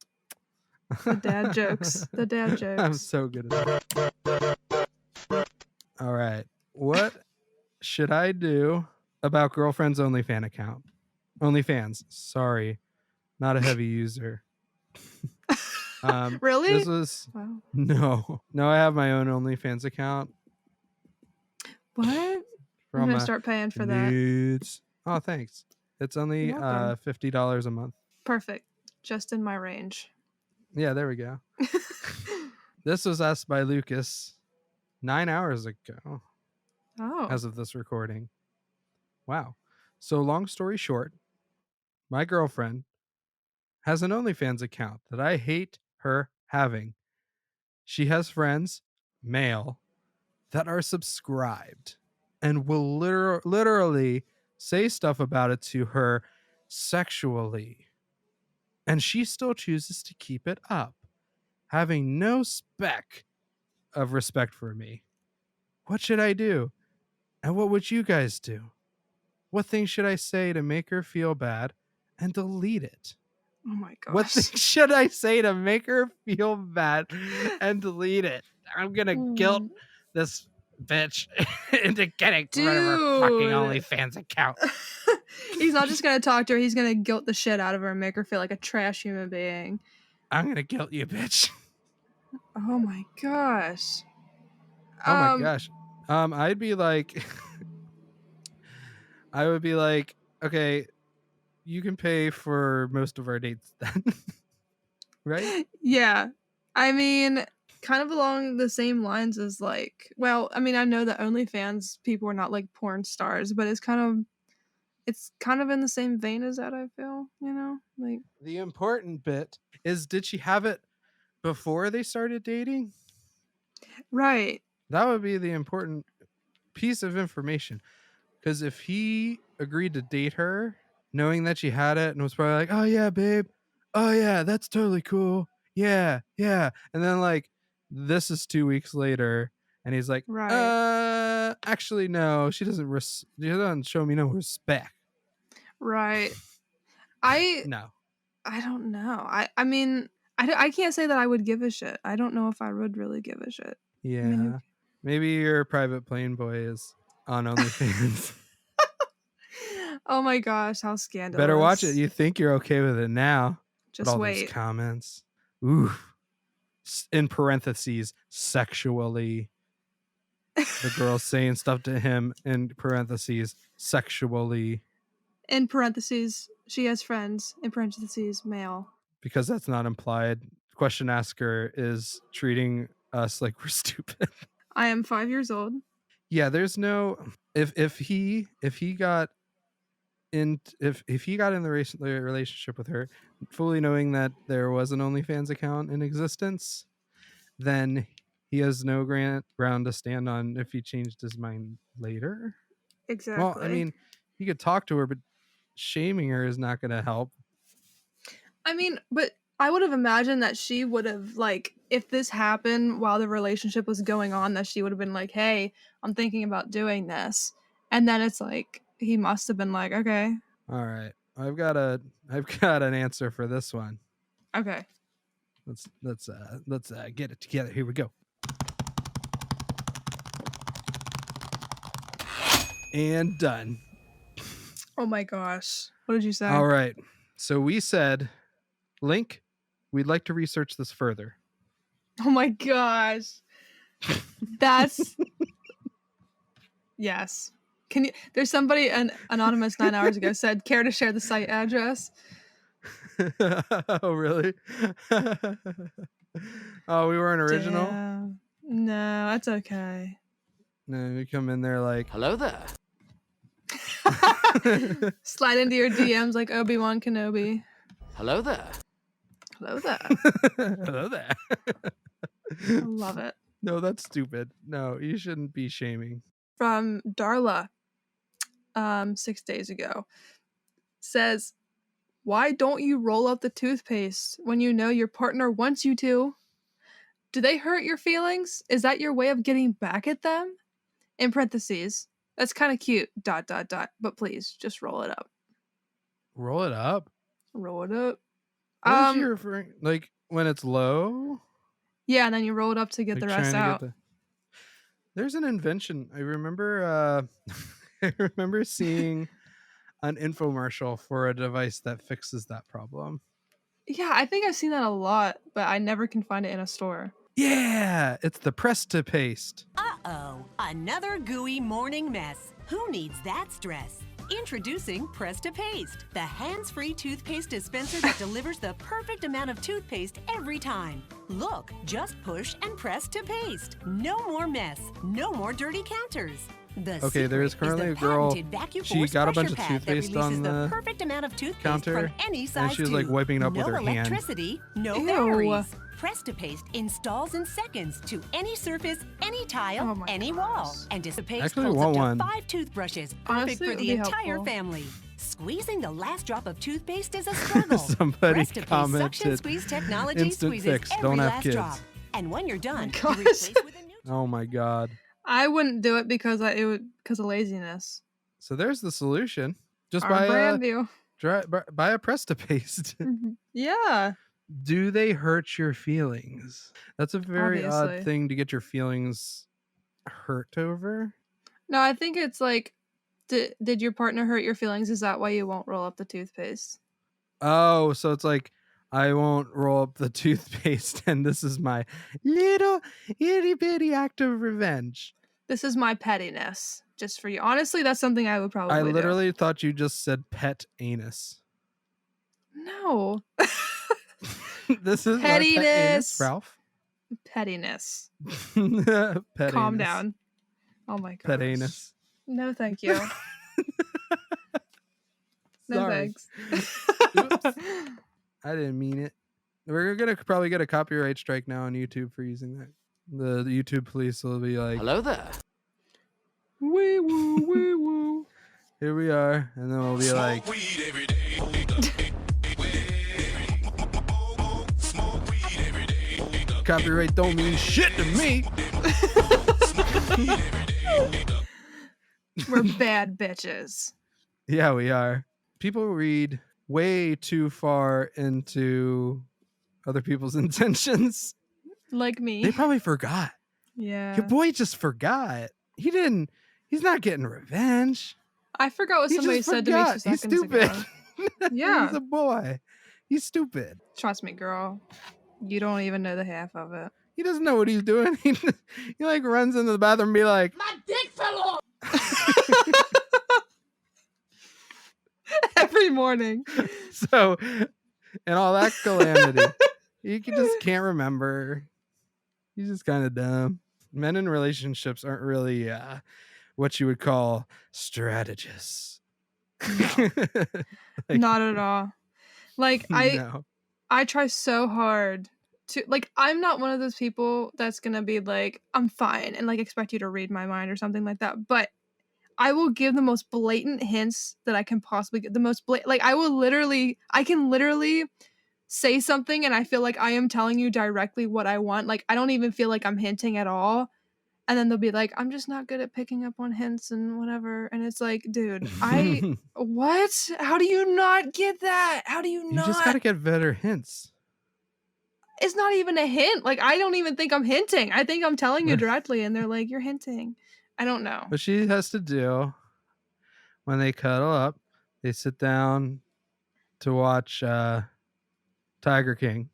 The dad jokes. The dad jokes. I'm so good at that. All right. What should I do about girlfriend's OnlyFans account? OnlyFans. Sorry. Not a heavy user. Really? This was Wow. no. I have my own OnlyFans account. What? I'm From gonna start paying for that. nudes. Oh, thanks. It's only You're welcome. $50 a month. Perfect. Just in my range. Yeah, there we go. This was asked by Lucas 9 hours ago Oh. as of this recording. Wow. So long story short, my girlfriend has an OnlyFans account that I hate her having. She has friends, male, that are subscribed and will literally say stuff about it to her sexually. And she still chooses to keep it up, having no speck of respect for me. What should I do? And what would you guys do? What things should I say to make her feel bad and delete it? Oh my gosh. What things should I say to make her feel bad and delete it? I'm gonna guilt this bitch into getting rid of her fucking Dude. OnlyFans account. He's not just gonna talk to her, he's gonna guilt the shit out of her and make her feel like a trash human being. I'm gonna guilt you, bitch. Oh my gosh. Oh my gosh. I'd be like I would be like, okay, you can pay for most of our dates then. Right? Yeah. I mean, kind of along the same lines as like, well, I mean, I know that OnlyFans people are not like porn stars, but it's kind of in the same vein as that, I feel, like The important bit is, did she have it before they started dating? right. That would be the important piece of information. Because if he agreed to date her, knowing that she had it and was probably like, oh yeah, babe. Oh yeah, that's totally cool. Yeah. And then like, this is 2 weeks later and he's like, Right. actually no, she doesn't show me no respect. Right. No. I don't know. I mean, I can't say that I would give a shit. I don't know if I would really give a shit. Yeah. I mean, Maybe your private plane boy is on OnlyFans. oh my gosh, how scandalous. Better watch it. You think you're okay with it now. Just but all wait. those comments. Ooh. In parentheses, sexually. The girl's saying stuff to him in parentheses, sexually. In parentheses, she has friends. In parentheses, male. Because that's not implied. Question asker is treating us like we're stupid. I am 5 years old. Yeah, there's no if he got in the relationship with her, fully knowing that there was an OnlyFans account in existence, then he has no ground to stand on if he changed his mind later. Exactly. Well, I mean, you could talk to her, but shaming her is not going to help. I mean, but I would have imagined that she would have, like, if this happened while the relationship was going on, that she would have been like, hey, I'm thinking about doing this. And then it's like, he must have been like, okay. All right. I've got an answer for this one. Okay. Let's get it together. Here we go. And done. Oh my gosh. What did you say? All right. So we said, Link, we'd like to research this further. Oh my gosh. That's yes. Can you there's somebody an anonymous 9 hours ago said, care to share the site address? Oh, really? Oh, we weren't original? Damn. No, that's okay. No, we come in there like, Hello there. Slide into your DMs like Obi-Wan Kenobi. Hello there. Hello there. hello there. I love it. No, that's stupid. No, you shouldn't be shaming. From Darla, 6 days ago, says, why don't you roll up the toothpaste when you know your partner wants you to? Do they hurt your feelings? Is that your way of getting back at them? In parentheses, that's kind of cute, ... But please, just roll it up. Roll it up? Roll it up. What is she referring? Like when it's low? Yeah, and then you roll it up to get Like the rest trying to out. get There's an invention. I remember I remember seeing an infomercial for a device that fixes that problem. Yeah, I think I've seen that a lot, but I never can find it in a store. Yeah, it's the press to paste. Uh-oh, another gooey morning mess. Who needs that stress? Introducing Press to Paste, the hands-free toothpaste dispenser that delivers the perfect amount of toothpaste every time. Look, just push and press to paste. No more mess, no more dirty counters. The Okay, there is secret currently the a girl, patented vacuum she force got a bunch pressure of pad that toothpaste on releases the perfect amount of toothpaste counter, from any size and she was like tube. wiping it up no with her hand. electricity, no Ew. batteries. Press to Paste installs in seconds to any surface, any tile, Oh my any wall, and dissipates Actually, holds want up to one. 5 toothbrushes, perfect Honestly, for it would the be entire helpful. family. Squeezing the last drop of toothpaste is a struggle. Somebody Press to Paste suction commented, squeeze technology instant squeezes fix, every don't have last kids. drop. And when you're done, you gosh. replace with a new Oh my god. I wouldn't do it because because of laziness. So there's the solution. Just Our buy brand deal. buy a press to paste. Yeah. Do they hurt your feelings? That's a very odd Obviously. thing to get your feelings hurt over. No, I think it's like, did your partner hurt your feelings? Is that why you won't roll up the toothpaste? Oh, so it's like I won't roll up the toothpaste, and this is my little itty bitty act of revenge. This is my pettiness, just for you. Honestly, that's something I would probably I do. literally thought you just said pet anus. No. This is my pet anus, Pettiness. Ralph. Pettiness. Pet Calm anus. down. Oh my god. Pet anus. No, thank you. No Sorry. thanks. Oops. I didn't mean it. We're gonna probably get a copyright strike now on YouTube for using that. The YouTube police will be like, Hello there. Wee woo, wee woo. here we are, and then we'll be like, Smoke weed every day. Smoke weed every day. copyright don't mean shit to me. We're bad bitches. Yeah, we are. People read way too far into other people's intentions. Like me. They probably forgot. Yeah. Your boy just forgot. He's not getting revenge. I forgot what He somebody just said to me 2 forgot. seconds He's stupid. ago. Yeah. He's a boy. He's stupid. Trust me, girl. You don't even know the half of it. He doesn't know what he's doing. He like runs into the bathroom and be like, My dick fell off. Every morning. so, and all that calamity. Just can't remember. He's just kind of dumb. Men in relationships aren't really what you would call strategists. Like, Not at all. Like No. I try so hard to like I'm not one of those people that's gonna be like, I'm fine and like expect you to read my mind or something like that. But I will give the most blatant hints that I can possibly get. The most like I can literally say something and I feel like I am telling you directly what I want. Like I don't even feel like I'm hinting at all. And then they'll be like, I'm just not good at picking up on hints and whatever. And it's like, dude, what? How do you not get that? How do you You not? just gotta get better hints. It's not even a hint. Like, I don't even think I'm hinting. I think I'm telling you directly. And they're like, you're hinting. I don't know. What she has to do when they cuddle up, they sit down to watch Tiger King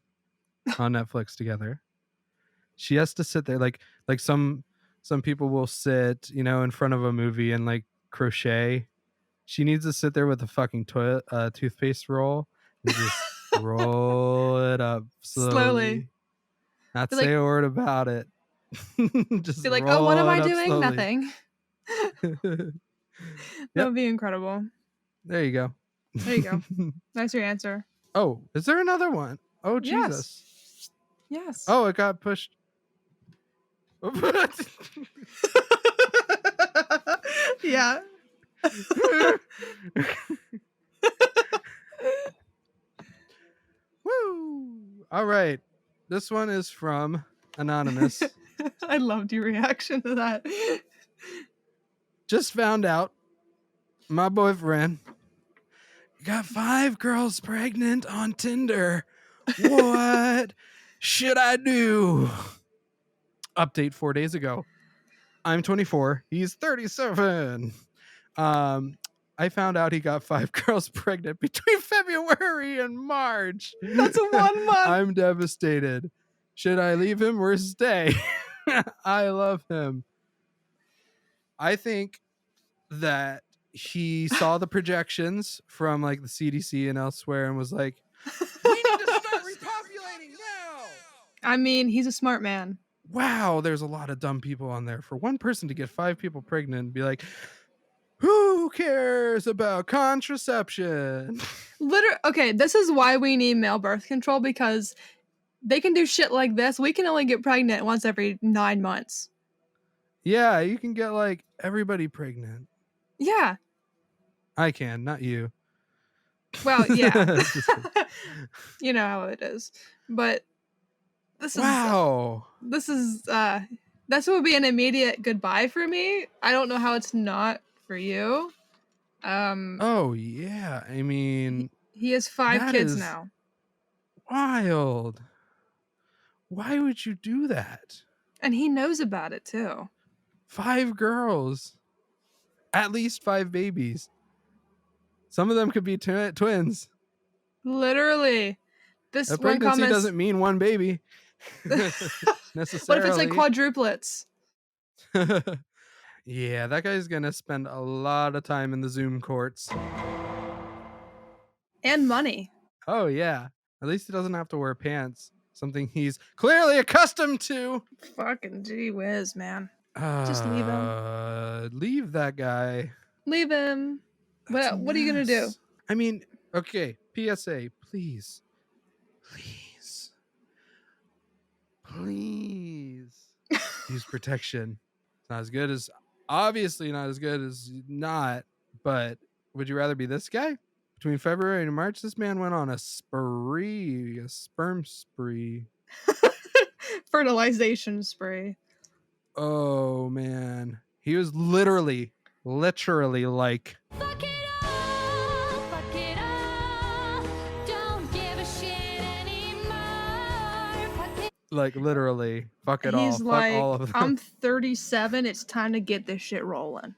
on Netflix together. She has to sit there like some people will sit, in front of a movie and like crochet. She needs to sit there with a fucking toothpaste roll and just roll it up slowly. Not Be say like- a word about it. Just Be like, roll oh, what am I it up doing? slowly. Nothing. That would be incredible. There you go. There you go. That's your answer. Oh, is there another one? Oh, Yes. Jesus. Yes. Oh, it got pushed. Yeah. Woo! All right. This one is from Anonymous. I loved your reaction to that. Just found out my boyfriend got 5 girls pregnant on Tinder. What should I do? Update 4 days ago. I'm 24. He's 37. I found out he got 5 girls pregnant between February and March. That's a 1 month. I'm devastated. Should I leave him or stay? I love him. I think that he saw the projections from like the CDC and elsewhere and was like, we need to start repopulating now. I mean, he's a smart man. Wow, there's a lot of dumb people on there. For one person to get 5 people pregnant and be like, who cares about contraception? Okay, this is why we need male birth control, because they can do shit like this. We can only get pregnant once every 9 months. Yeah, you can get like everybody pregnant. Yeah. I can, not you. Well, yeah. Just kidding. You know how it is. But this Wow. this would be an immediate goodbye for me. I don't know how it's not for you. Oh yeah, I mean, he has 5 that kids is now. wild. Why would you do that? And he knows about it too. 5 girls. At least 5 babies. Some of them could be Literally. A One pregnancy comment doesn't mean one baby. Necessarily. What if it's like quadruplets? Yeah, that guy's gonna spend a lot of time in the Zoom courts. And money. Oh yeah. At least he doesn't have to wear pants. Something he's clearly accustomed to. Fucking gee whiz, man. Just leave him. Leave that guy. Leave him. That's a What are you gonna do? mess. I mean, okay, PSA, please. Use protection. It's not as good as, obviously not as good as not, but would you rather be this guy? Between February and March, this man went on a sperm spree. Fertilization spree. Oh man. He was literally like, Fuck it all, don't give a shit anymore. Fuck it. like literally, fuck it all. He's Fuck like, all of them. I'm 37. It's time to get this shit rolling.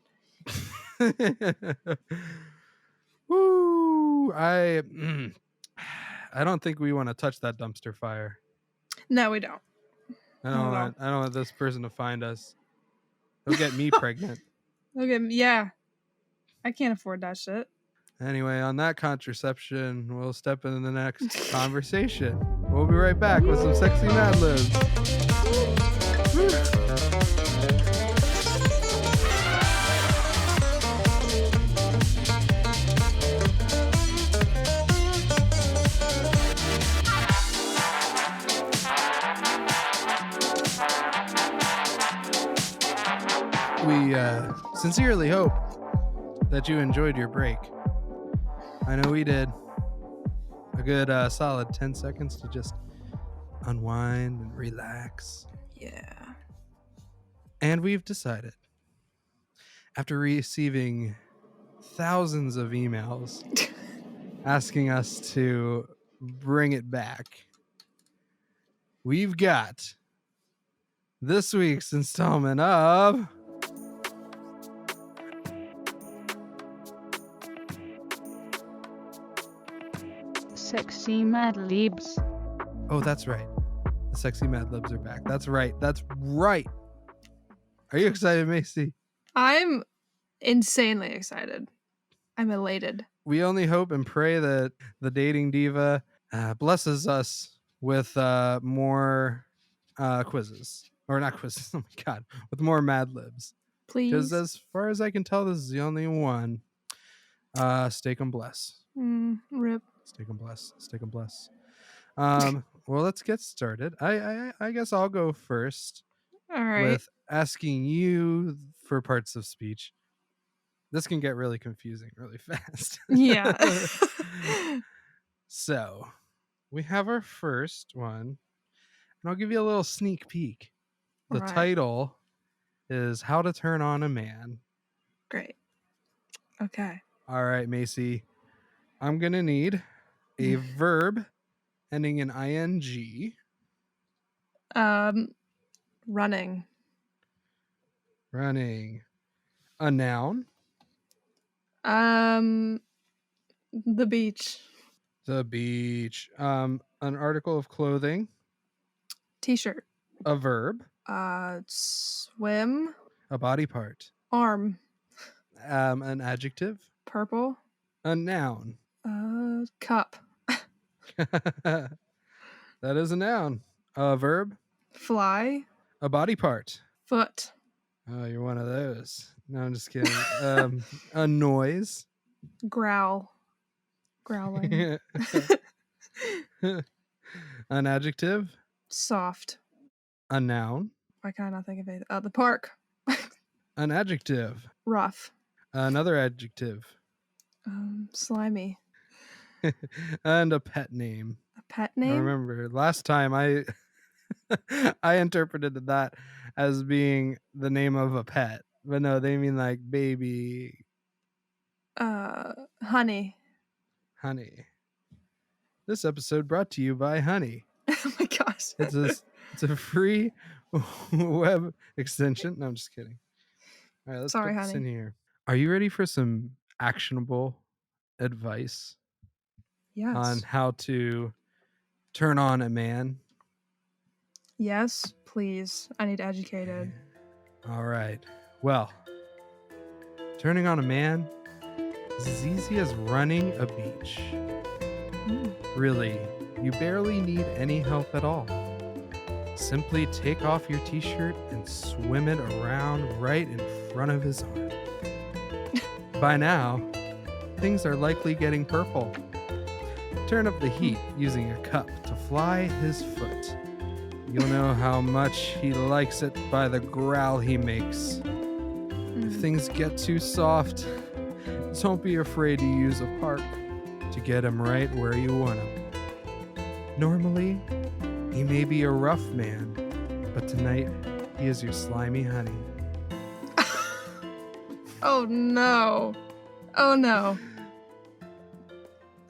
Woo! I don't think we want to touch that dumpster fire. No, we don't. I don't want this person to find us. He'll get me pregnant. Okay, yeah. I can't afford that shit. Anyway, on that contraception, we'll step into the next conversation. We'll be right back with some sexy Mad Libs. We sincerely hope that you enjoyed your break. I know we did. A good solid 10 seconds to just unwind and relax. Yeah. And we've decided, after receiving thousands of emails asking us to bring it back, we've got this week's installment of Sexy Mad Libs. Oh, that's right. The sexy Mad Libs are back. That's right. That's right. Are you excited, Macy? I'm insanely excited. I'm elated. We only hope and pray that the dating diva blesses us with more quizzes. Or not quizzes. Oh my God. With more Mad Libs. Please. Because as far as I can tell, this is the only one. Steak and bless. Rip. Steak and bless. Steak and bless. Well, let's get started. I guess I'll go first. All right. With asking you for parts of speech. This can get really confusing really fast. Yeah. So, we have our first one, and I'll give you a little sneak peek. The Right. title is How to Turn on a Man. Great. Okay. All right, Macy. I'm going to need a verb ending in ing. Running. Running. A noun. The beach. The beach. An article of clothing. T-shirt. A verb. Swim. A body part. Arm. An adjective. Purple. A noun. Cup. That is a noun. A verb. Fly. A body part. Foot. Oh, you're one of those. No, I'm just kidding. A noise. Growl. Growling. An adjective. Soft. A noun. Why can't I not think of it? The park. An adjective. Rough. Another adjective. Slimy. And a pet name. A pet I name? remember last time I interpreted that as being the name of a pet. But no, they mean like baby. Honey. Honey. This episode brought to you by Honey. Oh my gosh. It's a free web extension. No, I'm just kidding. All right, let's Sorry, put this in honey. here. Are you ready for some actionable advice Yes. on how to turn on a man? Yes, please. I need educated. All right. Well, turning on a man is as easy as running a beach. Really, you barely need any help at all. Simply take off your t-shirt and swim it around right in front of his arm. By now, things are likely getting purple. Turn up the heat using a cup to fly his foot. You'll know how much he likes it by the growl he makes. If things get too soft, don't be afraid to use a park to get him right where you want him. Normally, he may be a rough man, but tonight he is your slimy honey. Oh no. Oh no.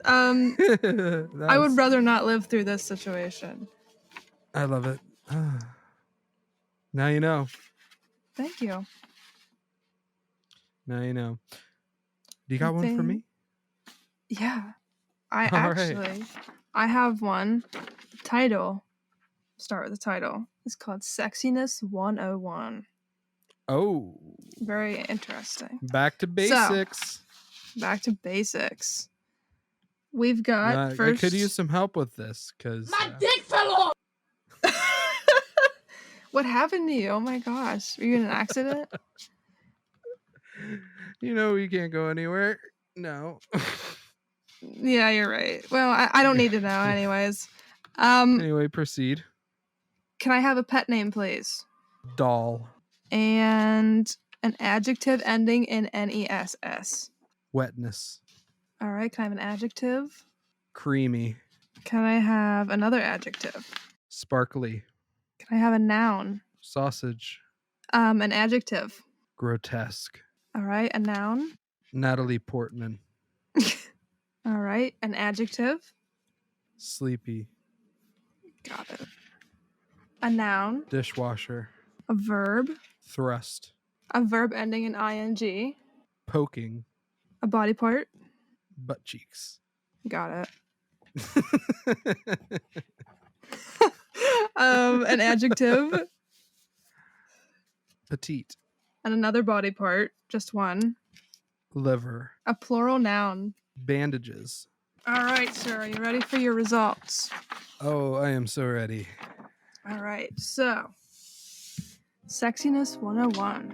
I would rather not live through this situation. I love it. Now you know. Thank you. Now you know. Do you got one for me? Yeah. I All right. actually I have one. Title. Start with the title. It's called Sexiness 101. Oh. Very interesting. Back to basics. Back to basics. We've got I first. could use some help with this because My dick fell off! What happened to you? Oh my gosh. Were you in an accident? you know you can't go anywhere. No. Yeah, you're right. Well, I don't need to know anyways. Anyway, proceed. Can I have a pet name, please? Doll. And An adjective ending in NESS. Wetness. All right, can I have an adjective? Creamy. Can I have another adjective? Sparkly. Can I have a noun? Sausage. An adjective. Grotesque. All right, a noun. Natalie Portman. All right, an adjective. Sleepy. Got it. A noun. Dishwasher. A verb. Thrust. A verb ending in ing. Poking. A body part. Butt cheeks. Got it. An adjective. Petite. And another body part. Just one. Liver. A plural noun. Bandages. All right, sir. Are you ready for your results? Oh, I am so ready. All right, so Sexiness 101.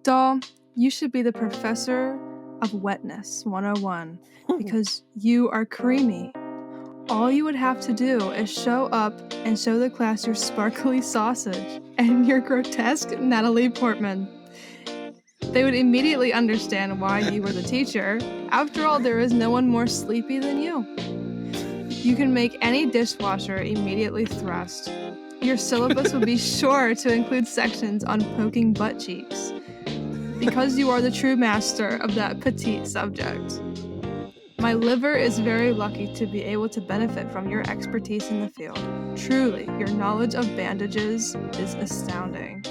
Doll, you should be the professor of wetness 101 because you are creamy. All you would have to do is show up and show the class your sparkly sausage and your grotesque Natalie Portman. They would immediately understand why you were the teacher. After all, there is no one more sleepy than you. You can make any dishwasher immediately thrust. Your syllabus would be sure to include sections on poking butt cheeks, because you are the true master of that petite subject. My liver is very lucky to be able to benefit from your expertise in the field. Truly, your knowledge of bandages is astounding.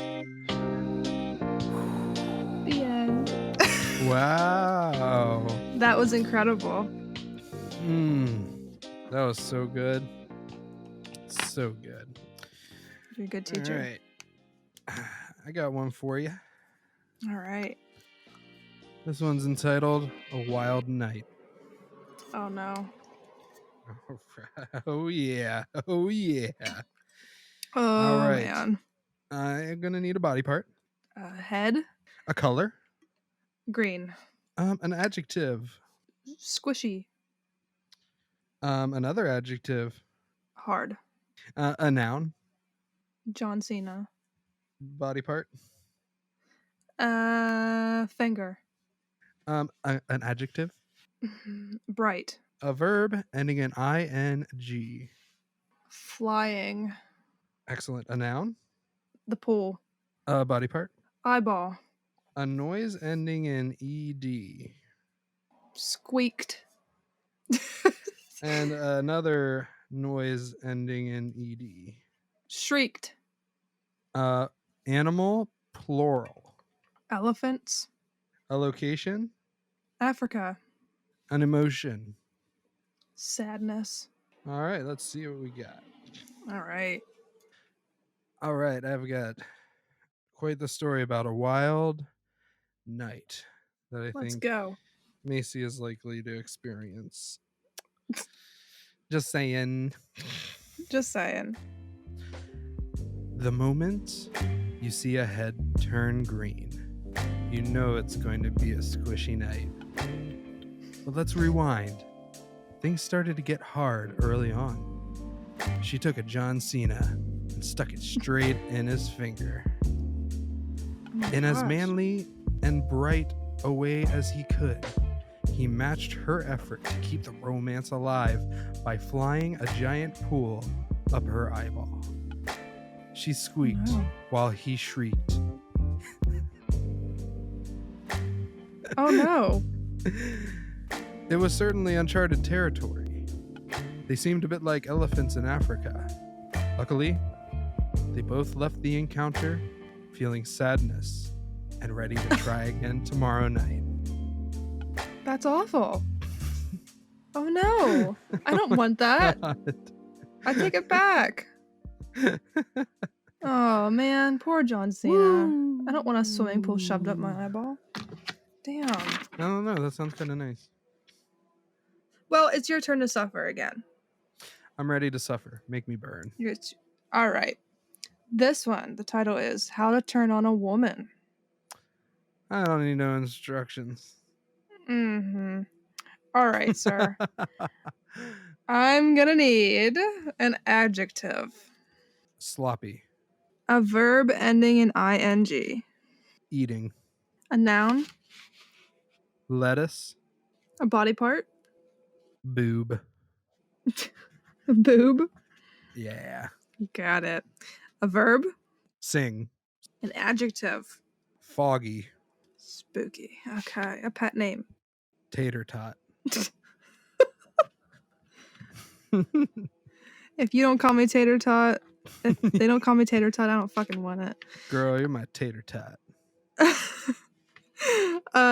The end. Wow. That was incredible. That was so good. So good. You're a good teacher. All right. I got one for you. All right. This one's entitled A Wild Night. Oh no. Oh yeah. Oh yeah. Oh All right. man. I'm gonna need a body part. Head. A color. Green. An adjective. Squishy. Another adjective. Hard. A noun. John Cena. Body part. Finger. An adjective. Bright. A verb ending in ing. Flying. Excellent. A noun. The pool. A body part. Eyeball. A noise ending in ed. Squeaked. And another noise ending in ed. Shrieked. Animal, plural. Elephants. A location. Africa. An emotion. Sadness. All right, let's see what we got. All right. All right, I've got quite the story about a wild night that I Let's think go. Macy is likely to experience. Just saying. Just saying. The moment you see a head turn green, you know it's going to be a squishy night. But let's rewind. Things started to get hard early on. She took a John Cena and stuck it straight in his finger. In as manly and bright a way as he could, he matched her effort to keep the romance alive by flying a giant pool up her eyeball. She squeaked while he shrieked. Oh no. It was certainly uncharted territory. They seemed a bit like elephants in Africa. Luckily, they both left the encounter feeling sadness and ready to try again tomorrow night. That's awful. Oh no. I don't want that. I take it back. Oh man, poor John Cena. I don't want a swimming pool shoved up my eyeball. Damn. I don't know. That sounds kind of nice. Well, it's your turn to suffer again. I'm ready to suffer. Make me burn. All right. This one, the title is How to Turn on a Woman. I don't need no instructions. Mm-hmm. All right, sir. I'm gonna need an adjective. Sloppy. A verb ending in ing. Eating. A noun. Lettuce. A body part. Boob. A boob. Yeah. Got it. A verb. Sing. An adjective. Foggy. Spooky. Okay. A pet name. Tater tot. If you don't call me Tater Tot, if they don't call me Tater Tot, I don't fucking want it. Girl, you're my tater tot.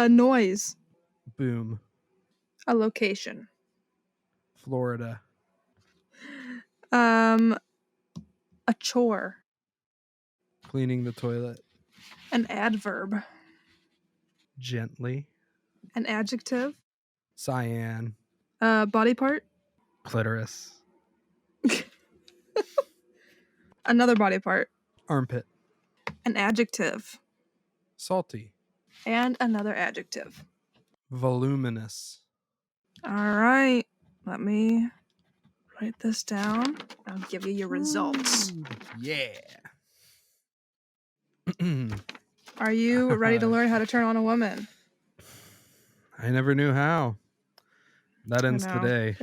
Noise. Boom. A location. Florida. A chore. Cleaning the toilet. An adverb. Gently. An adjective. Cyan. Body part. Clitoris. Another body part. Armpit. An adjective. Salty. And another adjective. Voluminous. All right. Let me write this down. I'll give you your results. Ooh, yeah. Are you ready to learn how to turn on a woman? I never knew how. That ends I know. today.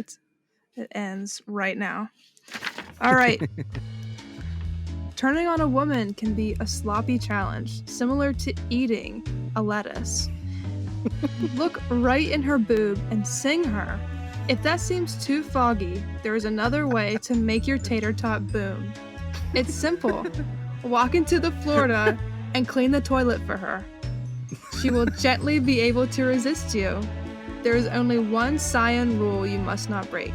It ends right now. All right. Turning on a woman can be a sloppy challenge, similar to eating a lettuce. Look right in her boob and sing her. If that seems too foggy, there is another way to make your tater tot boom. It's simple. Walk into the Florida and clean the toilet for her. She will gently be able to resist you. There is only one cyan rule you must not break.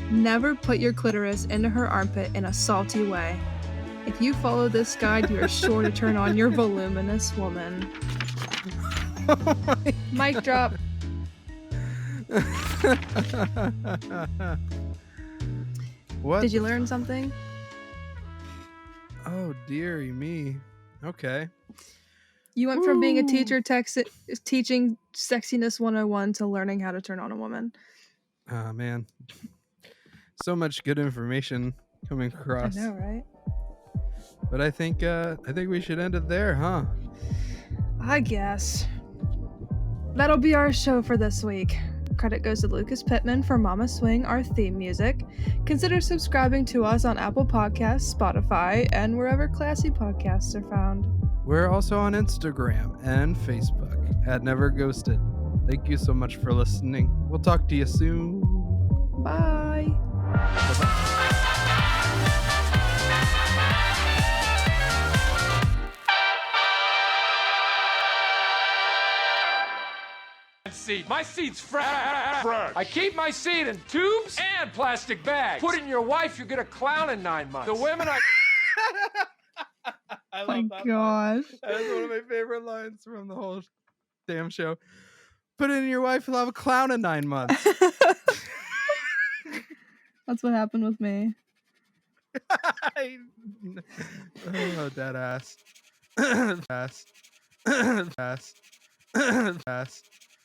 Never put your clitoris into her armpit in a salty way. If you follow this guide, you are sure to turn on your voluminous woman. Oh my Mic drop. What? Did you learn something? Oh, dearie me. Okay. You went from being a teacher teaching sexiness 101 to learning how to turn on a woman. Oh, man. So much good information coming across. I know, right? But I think we should end it there, huh? I guess. That'll be our show for this week. Credit goes to Lucas Pittman for Mama Swing, our theme music. Consider subscribing to us on Apple Podcasts, Spotify, and wherever classy podcasts are found. We're also on Instagram and Facebook at Never Ghosted. Thank you so much for listening. We'll talk to you soon. Bye. Seat. My seat's fresh. I keep my seat in tubes and plastic bags. Put it in your wife, you get a clown in 9 months. The women I I love that. Gosh. That is one of my favorite lines from the whole damn show. Put it in your wife, you'll have a clown in 9 months. That's what happened with me. Oh, dead ass. Ass. Ass. Ass.